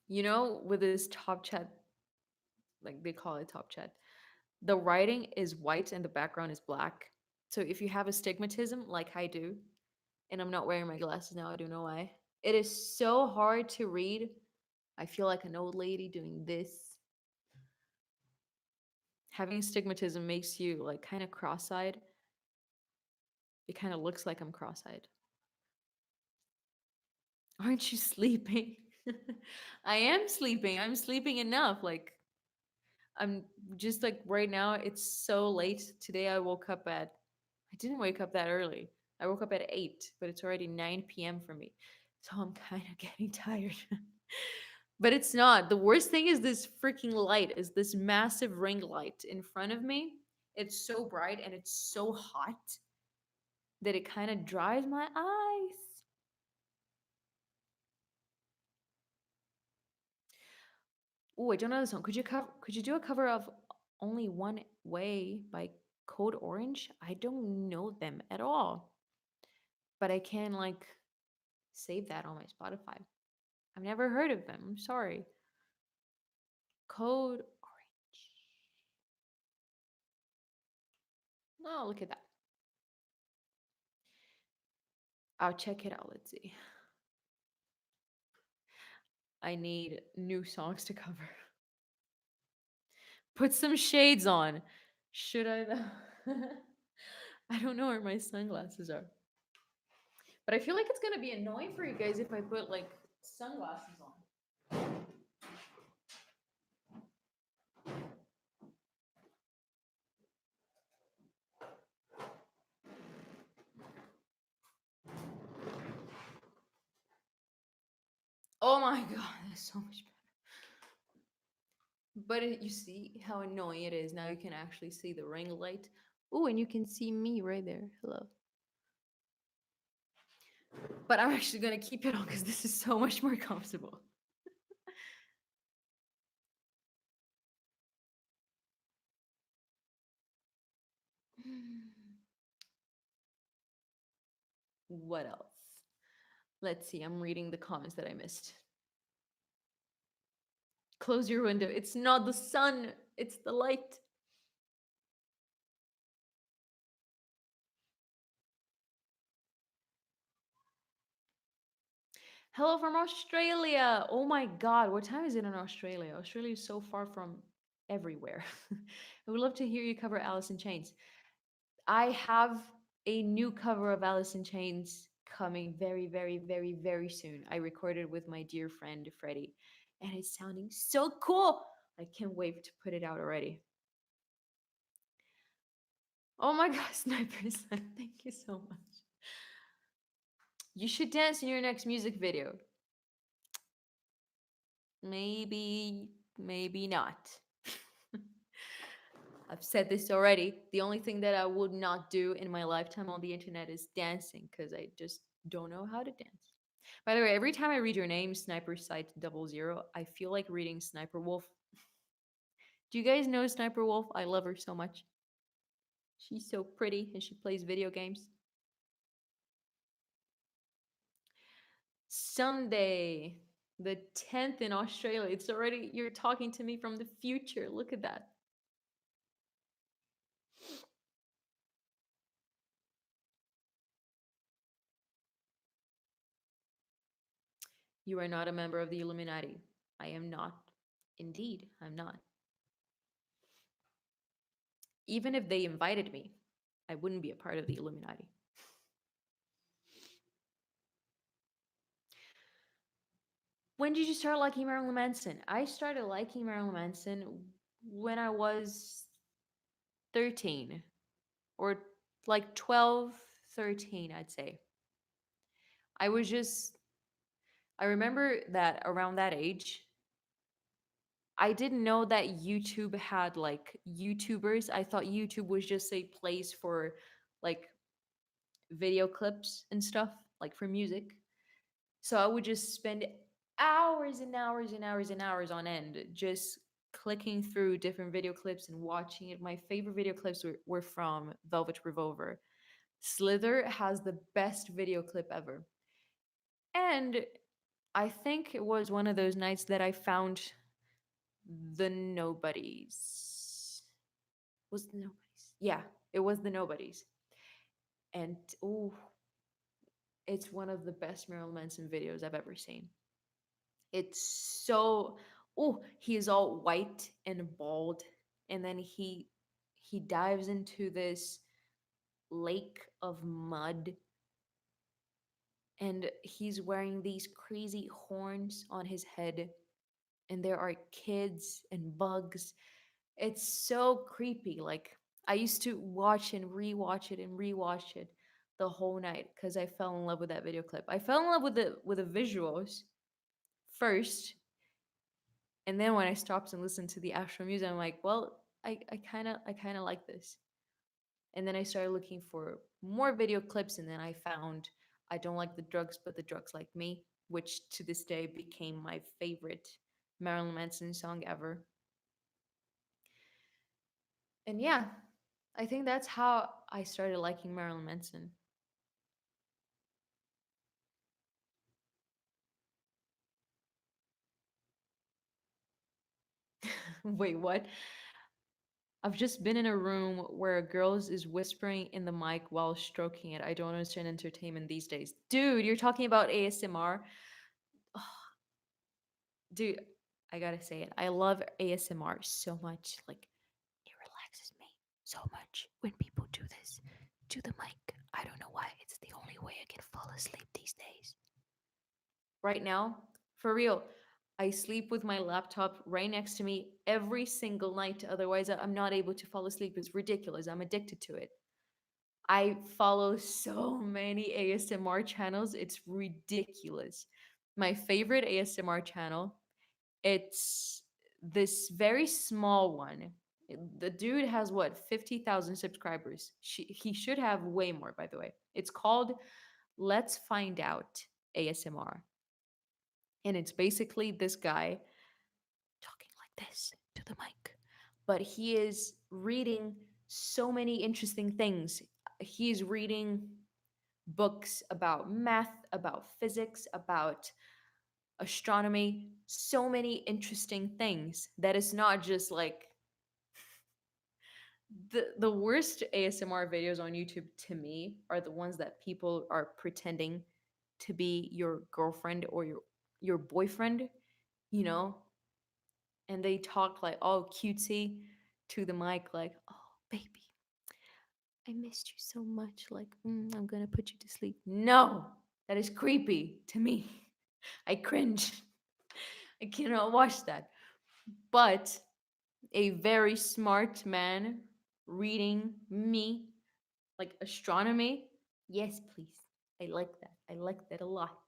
With this top chat, like they call it top chat, the writing is white and the background is black. So if you have astigmatism, like I do, and I'm not wearing my glasses now, I don't know why. It is so hard to read. I feel like an old lady doing this. Having astigmatism makes you like kind of cross-eyed. It kind of looks like I'm cross-eyed. Aren't you sleeping? I am sleeping. I'm sleeping enough. Like, I'm just like right now, it's so late. Today I didn't wake up that early. I woke up at 8, but it's already 9 p.m. for me. So I'm kind of getting tired. But it's not. The worst thing is this freaking light, is this massive ring light in front of me. It's so bright and it's so hot that it kind of dries my eyes. Oh, I don't know the song. Could you do a cover of Only One Way by Code Orange? I don't know them at all. But I can like save that on my Spotify. I've never heard of them. I'm sorry. Code Orange. Oh, look at that. I'll check it out. Let's see. I need new songs to cover. Put some shades on. Should I though? I don't know where my sunglasses are. But I feel like it's gonna be annoying for you guys if I put like sunglasses on. Oh my god, that's so much better. But you see how annoying it is. Now you can actually see the ring light. Oh, and you can see me right there. Hello. But I'm actually gonna keep it on because this is so much more comfortable. What else? Let's see. I'm reading the comments that I missed. Close your window. It's not the sun, it's the light. Hello from Australia. Oh my god, what time is it in Australia? Australia is so far from everywhere. I would love to hear you cover Alice in Chains. I have a new cover of Alice in Chains coming very, very, very, very soon. I recorded with my dear friend Freddie, and it's sounding so cool. I can't wait to put it out already. Oh my god, Sniper Son, thank you so much. You should dance in your next music video. Maybe, maybe not. I've said this already. The only thing that I would not do in my lifetime on the internet is dancing because I just don't know how to dance. By the way, every time I read your name, Sniper Site 00, I feel like reading Sniper Wolf. Do you guys know Sniper Wolf? I love her so much. She's so pretty and she plays video games. Sunday, the 10th in Australia. It's already, you're talking to me from the future. Look at that. You are not a member of the Illuminati. I am not. Indeed, I'm not. Even if they invited me, I wouldn't be a part of the Illuminati. When did you start liking Marilyn Manson? I started liking Marilyn Manson when I was 13 or like 12, 13, I'd say. I was just, I remember that around that age, I didn't know that YouTube had like YouTubers. I thought YouTube was just a place for like video clips and stuff, like for music. So I would just spend hours and hours and hours and hours on end just clicking through different video clips and watching it. My favorite video clips were from Velvet Revolver. Slither has the best video clip ever. And I think it was one of those nights that I found the Nobodies. Was the Nobodies? Yeah, it was the Nobodies. And oh, it's one of the best Marilyn Manson videos I've ever seen. It's so, oh, he is all white and bald, and then he dives into this lake of mud, and he's wearing these crazy horns on his head, and there are kids and bugs. It's so creepy. Like I used to watch and rewatch it and rewatch it the whole night because I fell in love with that video clip. I fell in love with the visuals first, And then when I stopped and listened to the actual music, I'm like, well, I kind of like this. And then I started looking for more video clips, and then I found I Don't Like the Drugs, but the Drugs Like Me, which to this day became my favorite Marilyn Manson song ever. And yeah, I think that's how I started liking Marilyn Manson. Wait, what? I've just been in a room where a girl is whispering in the mic while stroking it. I don't understand entertainment these days. Dude, you're talking about ASMR? Oh, dude, I gotta say it. I love ASMR so much. Like, it relaxes me so much when people do this to the mic. I don't know why. It's the only way I can fall asleep these days. Right now, for real, I sleep with my laptop right next to me every single night. Otherwise, I'm not able to fall asleep. It's ridiculous. I'm addicted to it. I follow so many ASMR channels. It's ridiculous. My favorite ASMR channel, it's this very small one. The dude has what, 50,000 subscribers. He should have way more, by the way. It's called Let's Find Out ASMR. And it's basically this guy talking like this to the mic. But he is reading so many interesting things. He's reading books about math, about physics, about astronomy, so many interesting things that it's not just like the worst ASMR videos on YouTube to me are the ones that people are pretending to be your girlfriend or your boyfriend, you know, and they talk like all cutesy to the mic like, "Oh, baby, I missed you so much. Like, I'm gonna put you to sleep." No, that is creepy to me. I cringe. I cannot watch that. But a very smart man reading me like astronomy, yes, please. I like that. I like that a lot.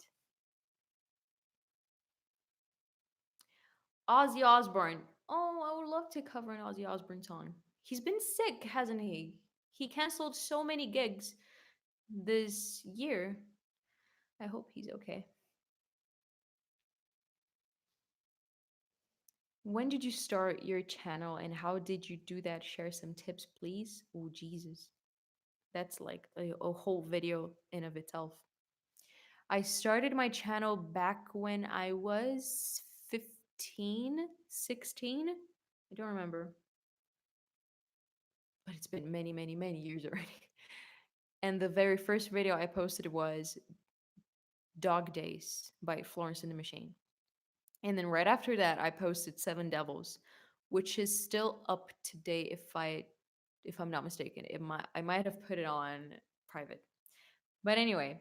Ozzy Osbourne. Oh, I would love to cover an Ozzy Osbourne song. He's been sick, hasn't he? He canceled so many gigs this year. I hope he's okay. When did you start your channel and how did you do that? Share some tips, please. Oh, Jesus. That's like a whole video in of itself. I started my channel back when I was 15, 16. I don't remember, but it's been many, many, many years already. And the very first video I posted was Dog Days by Florence and the Machine. And then right after that, I posted Seven Devils, which is still up to date if I'm not mistaken. I might have put it on private. But anyway,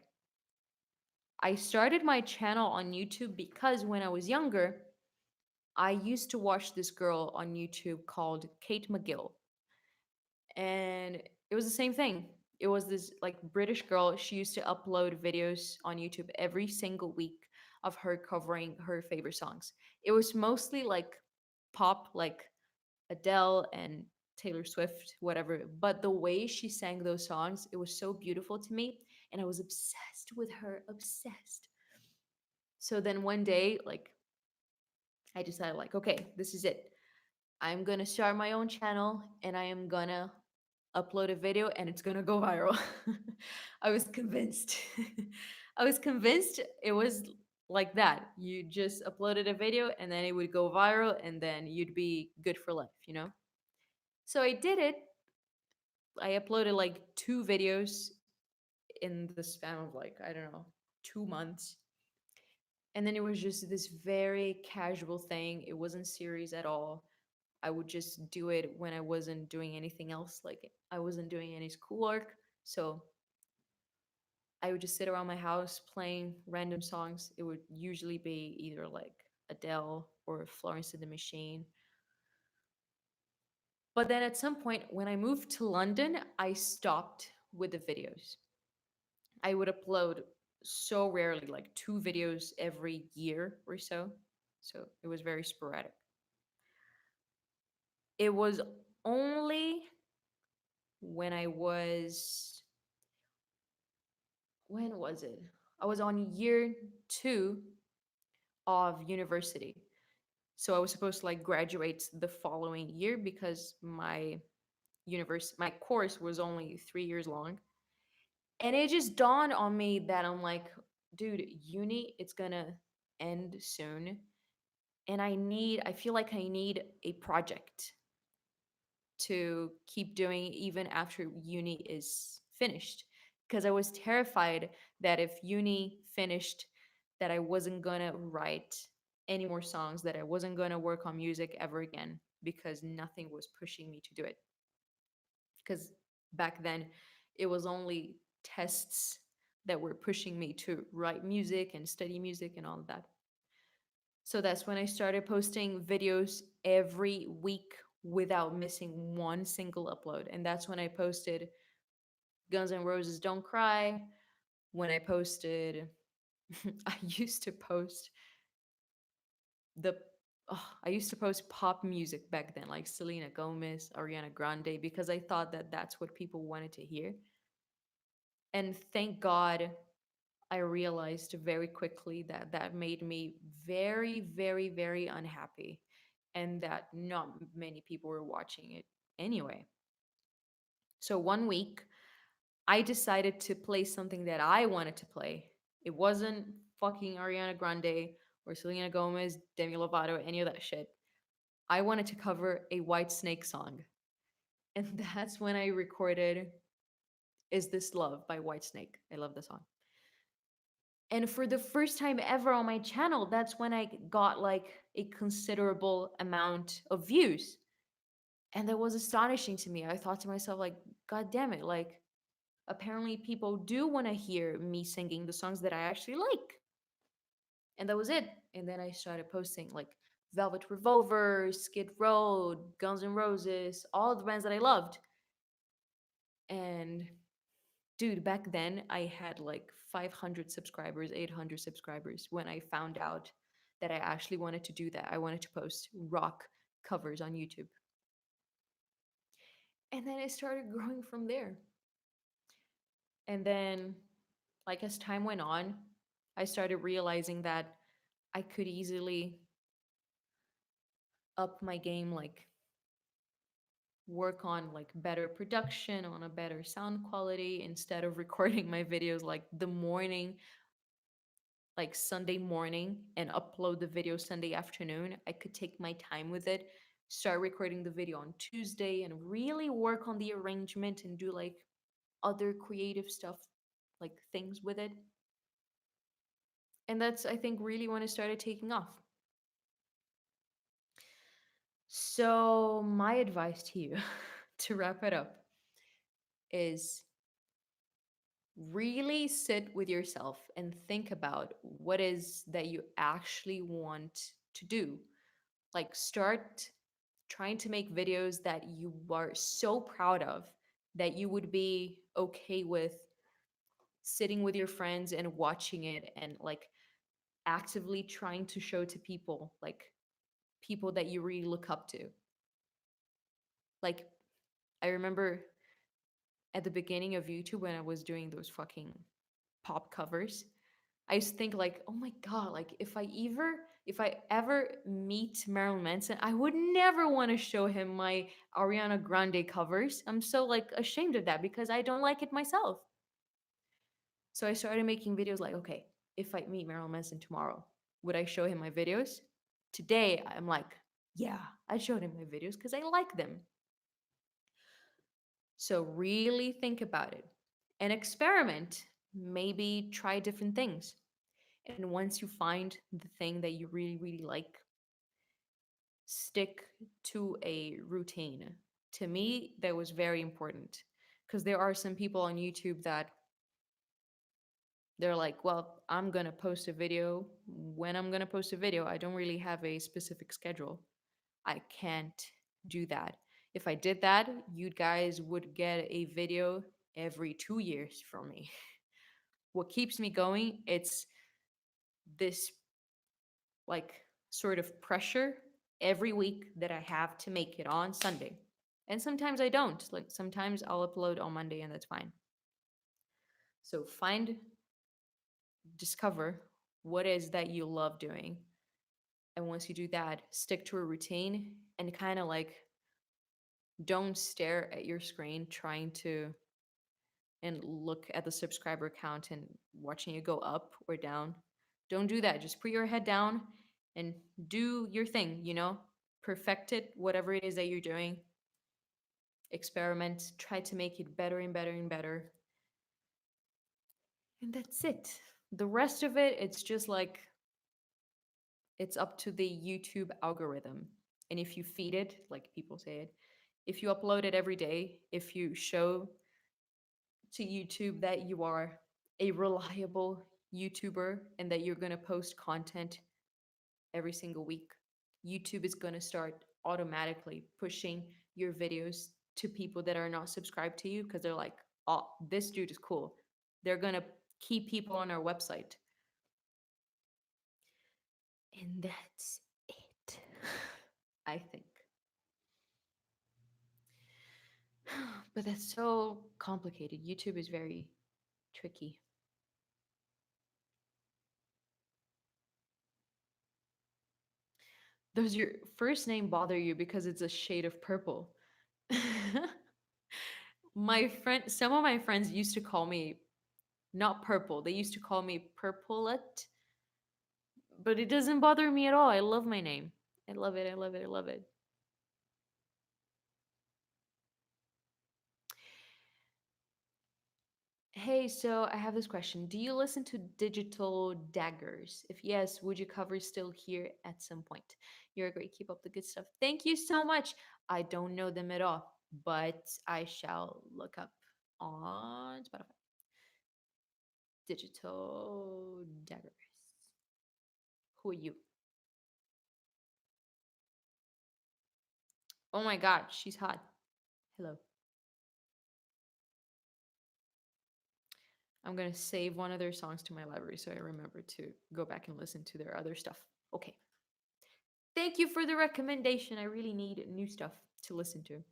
I started my channel on YouTube because when I was younger, I used to watch this girl on YouTube called Kate McGill. And it was the same thing. It was this like British girl. She used to upload videos on YouTube every single week of her covering her favorite songs. It was mostly like pop, like Adele and Taylor Swift, whatever. But the way she sang those songs, it was so beautiful to me. And I was obsessed with her, obsessed. So then one day, like, I decided, like, okay, this is it. I'm gonna start my own channel and I am gonna upload a video and it's gonna go viral. I was convinced. I was convinced it was like that. You just uploaded a video and then it would go viral and then you'd be good for life, you know? So I did it. I uploaded like two videos in the span of like, I don't know, 2 months. And then it was just this very casual thing. It wasn't serious at all. I would just do it when I wasn't doing anything else. Like I wasn't doing any schoolwork. So I would just sit around my house playing random songs. It would usually be either like Adele or Florence and the Machine. But then at some point, when I moved to London, I stopped with the videos. I would upload so rarely, like two videos every year or so. So it was very sporadic. It was only when I was, when was it? I was on year two of university. So I was supposed to like graduate the following year because my course was only 3 years long. And it just dawned on me that I'm like, dude, uni, it's gonna end soon. And I feel like I need a project to keep doing even after uni is finished. Because I was terrified that if uni finished, that I wasn't gonna write any more songs, that I wasn't gonna work on music ever again because nothing was pushing me to do it. Because back then it was only tests that were pushing me to write music and study music and all of that. So that's when I started posting videos every week without missing one single upload. And that's when I posted Guns N' Roses Don't Cry, when I posted I used to post the I used to post pop music back then, like Selena Gomez, Ariana Grande, because I thought that that's what people wanted to hear. And thank God I realized very quickly that that made me very, very, very unhappy and that not many people were watching it anyway. So one week, I decided to play something that I wanted to play. It wasn't fucking Ariana Grande or Selena Gomez, Demi Lovato, any of that shit. I wanted to cover a White Snake song. And that's when I recorded Is This Love by White Snake. I love the song. And for the first time ever on my channel, that's when I got like a considerable amount of views. And that was astonishing to me. I thought to myself, like, God damn it, like, apparently people do want to hear me singing the songs that I actually like. And that was it. And then I started posting like Velvet Revolver, Skid Row, Guns N' Roses, all the bands that I loved. And dude, back then I had like 500 subscribers, 800 subscribers when I found out that I actually wanted to do that. I wanted to post rock covers on YouTube. And then it started growing from there. And then, like, as time went on, I started realizing that I could easily up my game, like, work on like better production, on a better sound quality instead of recording my videos like the morning, like Sunday morning, and upload the video Sunday afternoon. I could take my time with it, start recording the video on Tuesday, and really work on the arrangement and do like other creative stuff, like things with it. And that's, I think, really when it started taking off. So, my advice to you to wrap it up is really sit with yourself and think about what is that you actually want to do. Like, start trying to make videos that you are so proud of that you would be okay with sitting with your friends and watching it and like actively trying to show to people, like people that you really look up to. Like, I remember at the beginning of YouTube when I was doing those fucking pop covers, I used to think like, oh my god, like if I ever meet Marilyn Manson, I would never want to show him my Ariana Grande covers. I'm so like ashamed of that because I don't like it myself. So I started making videos like, okay, if I meet Marilyn Manson tomorrow, would I show him my videos? Today I'm like, yeah, I showed him my videos because I like them. So really think about it and experiment. Maybe try different things. And once you find the thing that you really, really like, stick to a routine. To me, that was very important because there are some people on YouTube that they're like, well, I'm going to post a video when I'm going to post a video. I don't really have a specific schedule. I can't do that. If I did that, you guys would get a video every 2 years from me. What keeps me going, it's this like sort of pressure every week that I have to make it on Sunday. And sometimes I don't. Like sometimes I'll upload on Monday and that's fine. So find, discover what is that you love doing. And once you do that, stick to a routine and kind of like don't stare at your screen trying to and look at the subscriber count and watching it go up or down. Don't do that. Just put your head down and do your thing, you know? Perfect it, whatever it is that you're doing. Experiment, try to make it better and better and better. And that's it. The rest of it, it's just like it's up to the YouTube algorithm. And if you feed it, like people say it, if you upload it every day, if you show to YouTube that you are a reliable YouTuber and that you're going to post content every single week, YouTube is going to start automatically pushing your videos to people that are not subscribed to you because they're like, oh, this dude is cool. They're going to keep people on our website. And that's it, I think. But that's so complicated. YouTube is very tricky. Does your first name bother you because it's a shade of purple? Some of my friends used to call me not purple. They used to call me purplet, but it doesn't bother me at all. I love my name. I love it. I love it. I love it. Hey, so I have this question. Do you listen to Digital Daggers? If yes, would you cover still here at some point? You're great. Keep up the good stuff. Thank you so much. I don't know them at all, but I shall look up on Spotify. Digital Daggers. Who are you? Oh my god, she's hot. Hello. I'm gonna save one of their songs to my library so I remember to go back and listen to their other stuff. Okay. Thank you for the recommendation. I really need new stuff to listen to.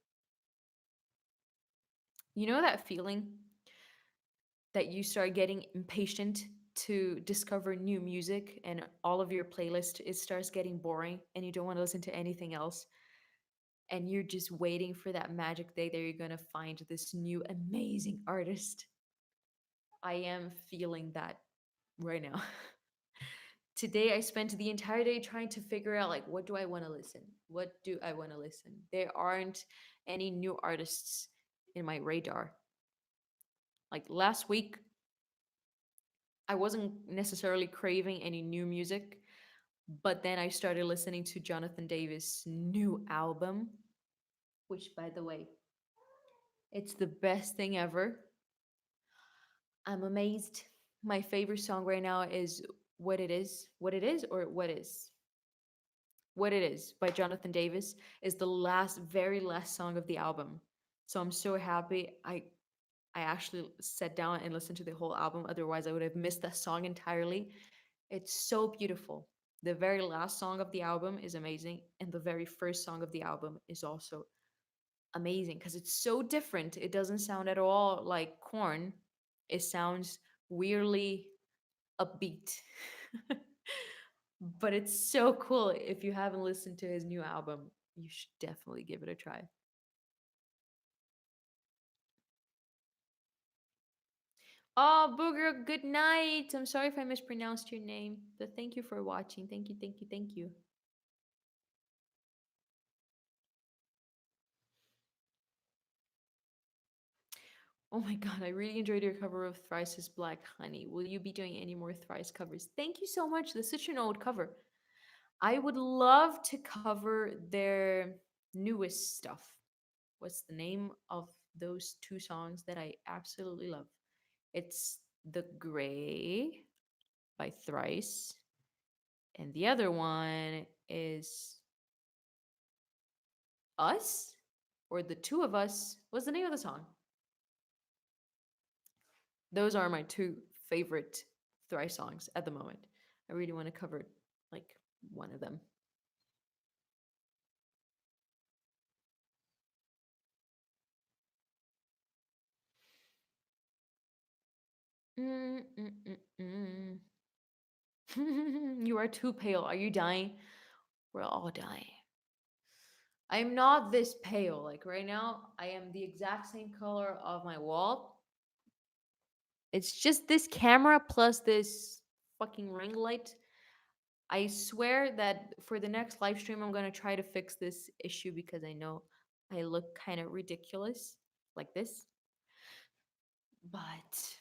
You know that feeling that you start getting impatient to discover new music and all of your playlist it starts getting boring and you don't want to listen to anything else and you're just waiting for that magic day that you're going to find this new amazing artist. I am feeling that right now. Today I spent the entire day trying to figure out like what do I want to listen? What do I want to listen? There aren't any new artists in my radar. Like last week I wasn't necessarily craving any new music, but then I started listening to Jonathan Davis' new album, which by the way, it's the best thing ever. I'm amazed. My favorite song right now is What It Is. What It Is or What Is? What It Is by Jonathan Davis is the last, very last song of the album. So I'm so happy I actually sat down and listened to the whole album. Otherwise, I would have missed that song entirely. It's so beautiful. The very last song of the album is amazing, and the very first song of the album is also amazing because it's so different. It doesn't sound at all like Corn. It sounds weirdly upbeat. But it's so cool. If you haven't listened to his new album, you should definitely give it a try. Oh, Booger, good night. I'm sorry if I mispronounced your name, but thank you for watching. Thank you, thank you, thank you. Oh my god, I really enjoyed your cover of Thrice's Black Honey. Will you be doing any more Thrice covers? Thank you so much. That's such an old cover. I would love to cover their newest stuff. What's the name of those two songs that I absolutely love? It's The Gray by Thrice, and the other one is Us or The Two of Us. What's the name of the song? Those are my two favorite Thrice songs at the moment. I really want to cover like one of them. Mm, mm, mm, mm. You are too pale. Are you dying? We're all dying. I'm not this pale. Like right now, I am the exact same color of my wall. It's just this camera plus this fucking ring light. I swear that for the next live stream, I'm gonna try to fix this issue because I know I look kind of ridiculous like this. But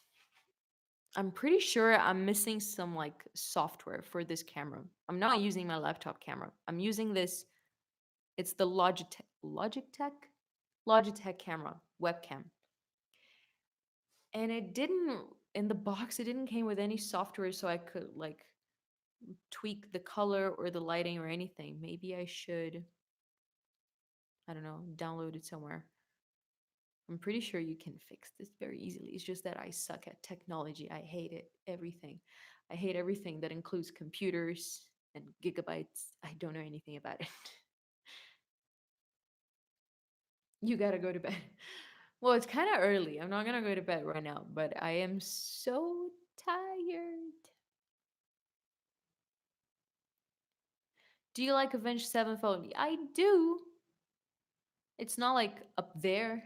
I'm pretty sure I'm missing some like software for this camera. I'm not using my laptop camera. I'm using this. It's the Logitech camera webcam, and it didn't in the box. It didn't came with any software, so I could like tweak the color or the lighting or anything. Maybe I should, I don't know, download it somewhere. I'm pretty sure you can fix this very easily. It's just that I suck at technology. I hate it. Everything. I hate everything that includes computers and gigabytes. I don't know anything about it. You gotta go to bed. Well, it's kind of early. I'm not gonna go to bed right now, but I am so tired. Do you like Avenged Sevenfold? I do. It's not like up there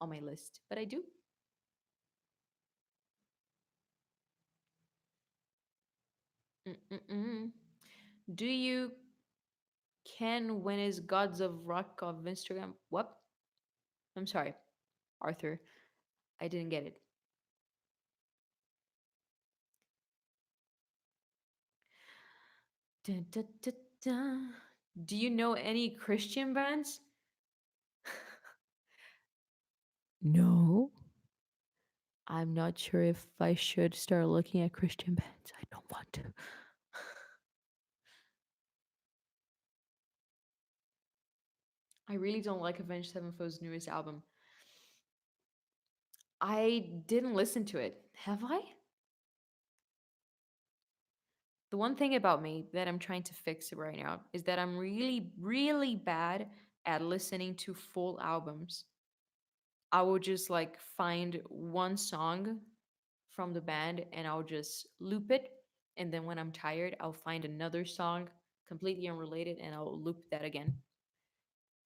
on my list, but I do. Mm-mm-mm. Do you can win his Gods of Rock of Instagram? What? I'm sorry, Arthur. I didn't get it. Dun, dun, dun, dun. Do you know any Christian bands? No. I'm not sure if I should start looking at Christian bands. I don't want to. I really don't like Avenged Sevenfold's newest album. I didn't listen to it. Have I? The one thing about me that I'm trying to fix right now is that I'm really, really bad at listening to full albums. I will just like find one song from the band and I'll just loop it. And then when I'm tired, I'll find another song completely unrelated and I'll loop that again.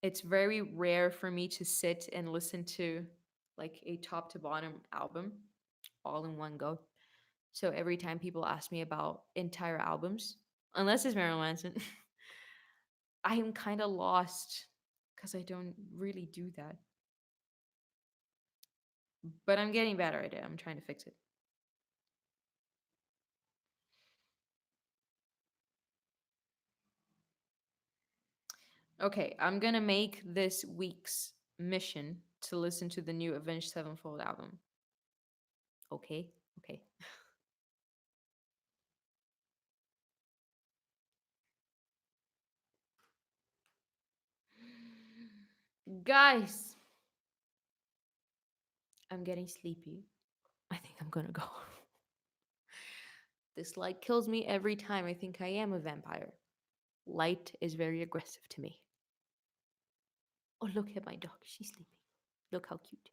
It's very rare for me to sit and listen to like a top to bottom album all in one go. So every time people ask me about entire albums, unless it's Marilyn Manson, I am kind of lost because I don't really do that. But I'm getting better at it. I'm trying to fix it. Okay, I'm gonna make this week's mission to listen to the new Avenged Sevenfold album. Okay, okay. Guys, I'm getting sleepy. I think I'm gonna go. This light kills me every time I think I am a vampire. Light is very aggressive to me. Oh, look at my dog. She's sleeping. Look how cute.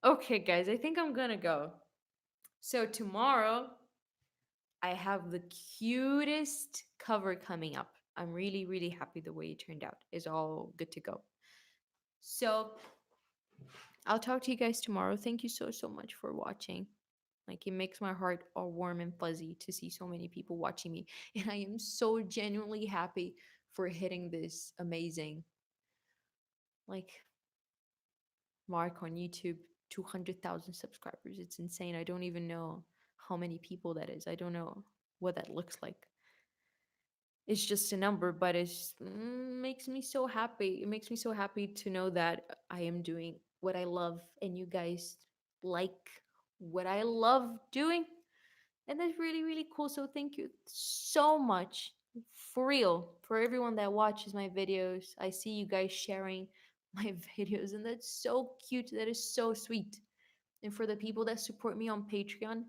Okay, guys, I think I'm gonna go. So, tomorrow, I have the cutest cover coming up. I'm really, really happy the way it turned out. It's all good to go. So, I'll talk to you guys tomorrow. Thank you so, so much for watching. Like, it makes my heart all warm and fuzzy to see so many people watching me. And I am so genuinely happy for hitting this amazing, like, mark on YouTube, 200,000 subscribers. It's insane. I don't even know how many people that is. I don't know what that looks like. It's just a number, but makes me so happy. It makes me so happy to know that I am doing what I love and you guys like what I love doing. And that's really, really cool. So thank you so much for real for everyone that watches my videos. I see you guys sharing my videos, and that's so cute. That is so sweet. And for the people that support me on Patreon,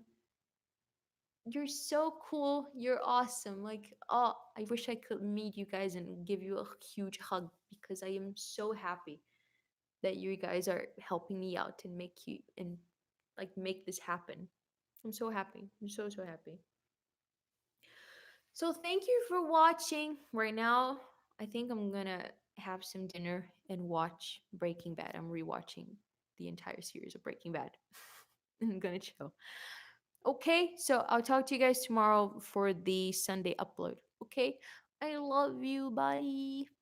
you're so cool. You're awesome. Like, oh, I wish I could meet you guys and give you a huge hug because I am so happy. that you guys are helping me out and make this happen. I'm so happy. I'm so so happy. So thank you for watching. Right now, I think I'm gonna have some dinner and watch Breaking Bad. I'm rewatching the entire series of Breaking Bad. I'm gonna chill. Okay, so I'll talk to you guys tomorrow for the Sunday upload. Okay, I love you. Bye.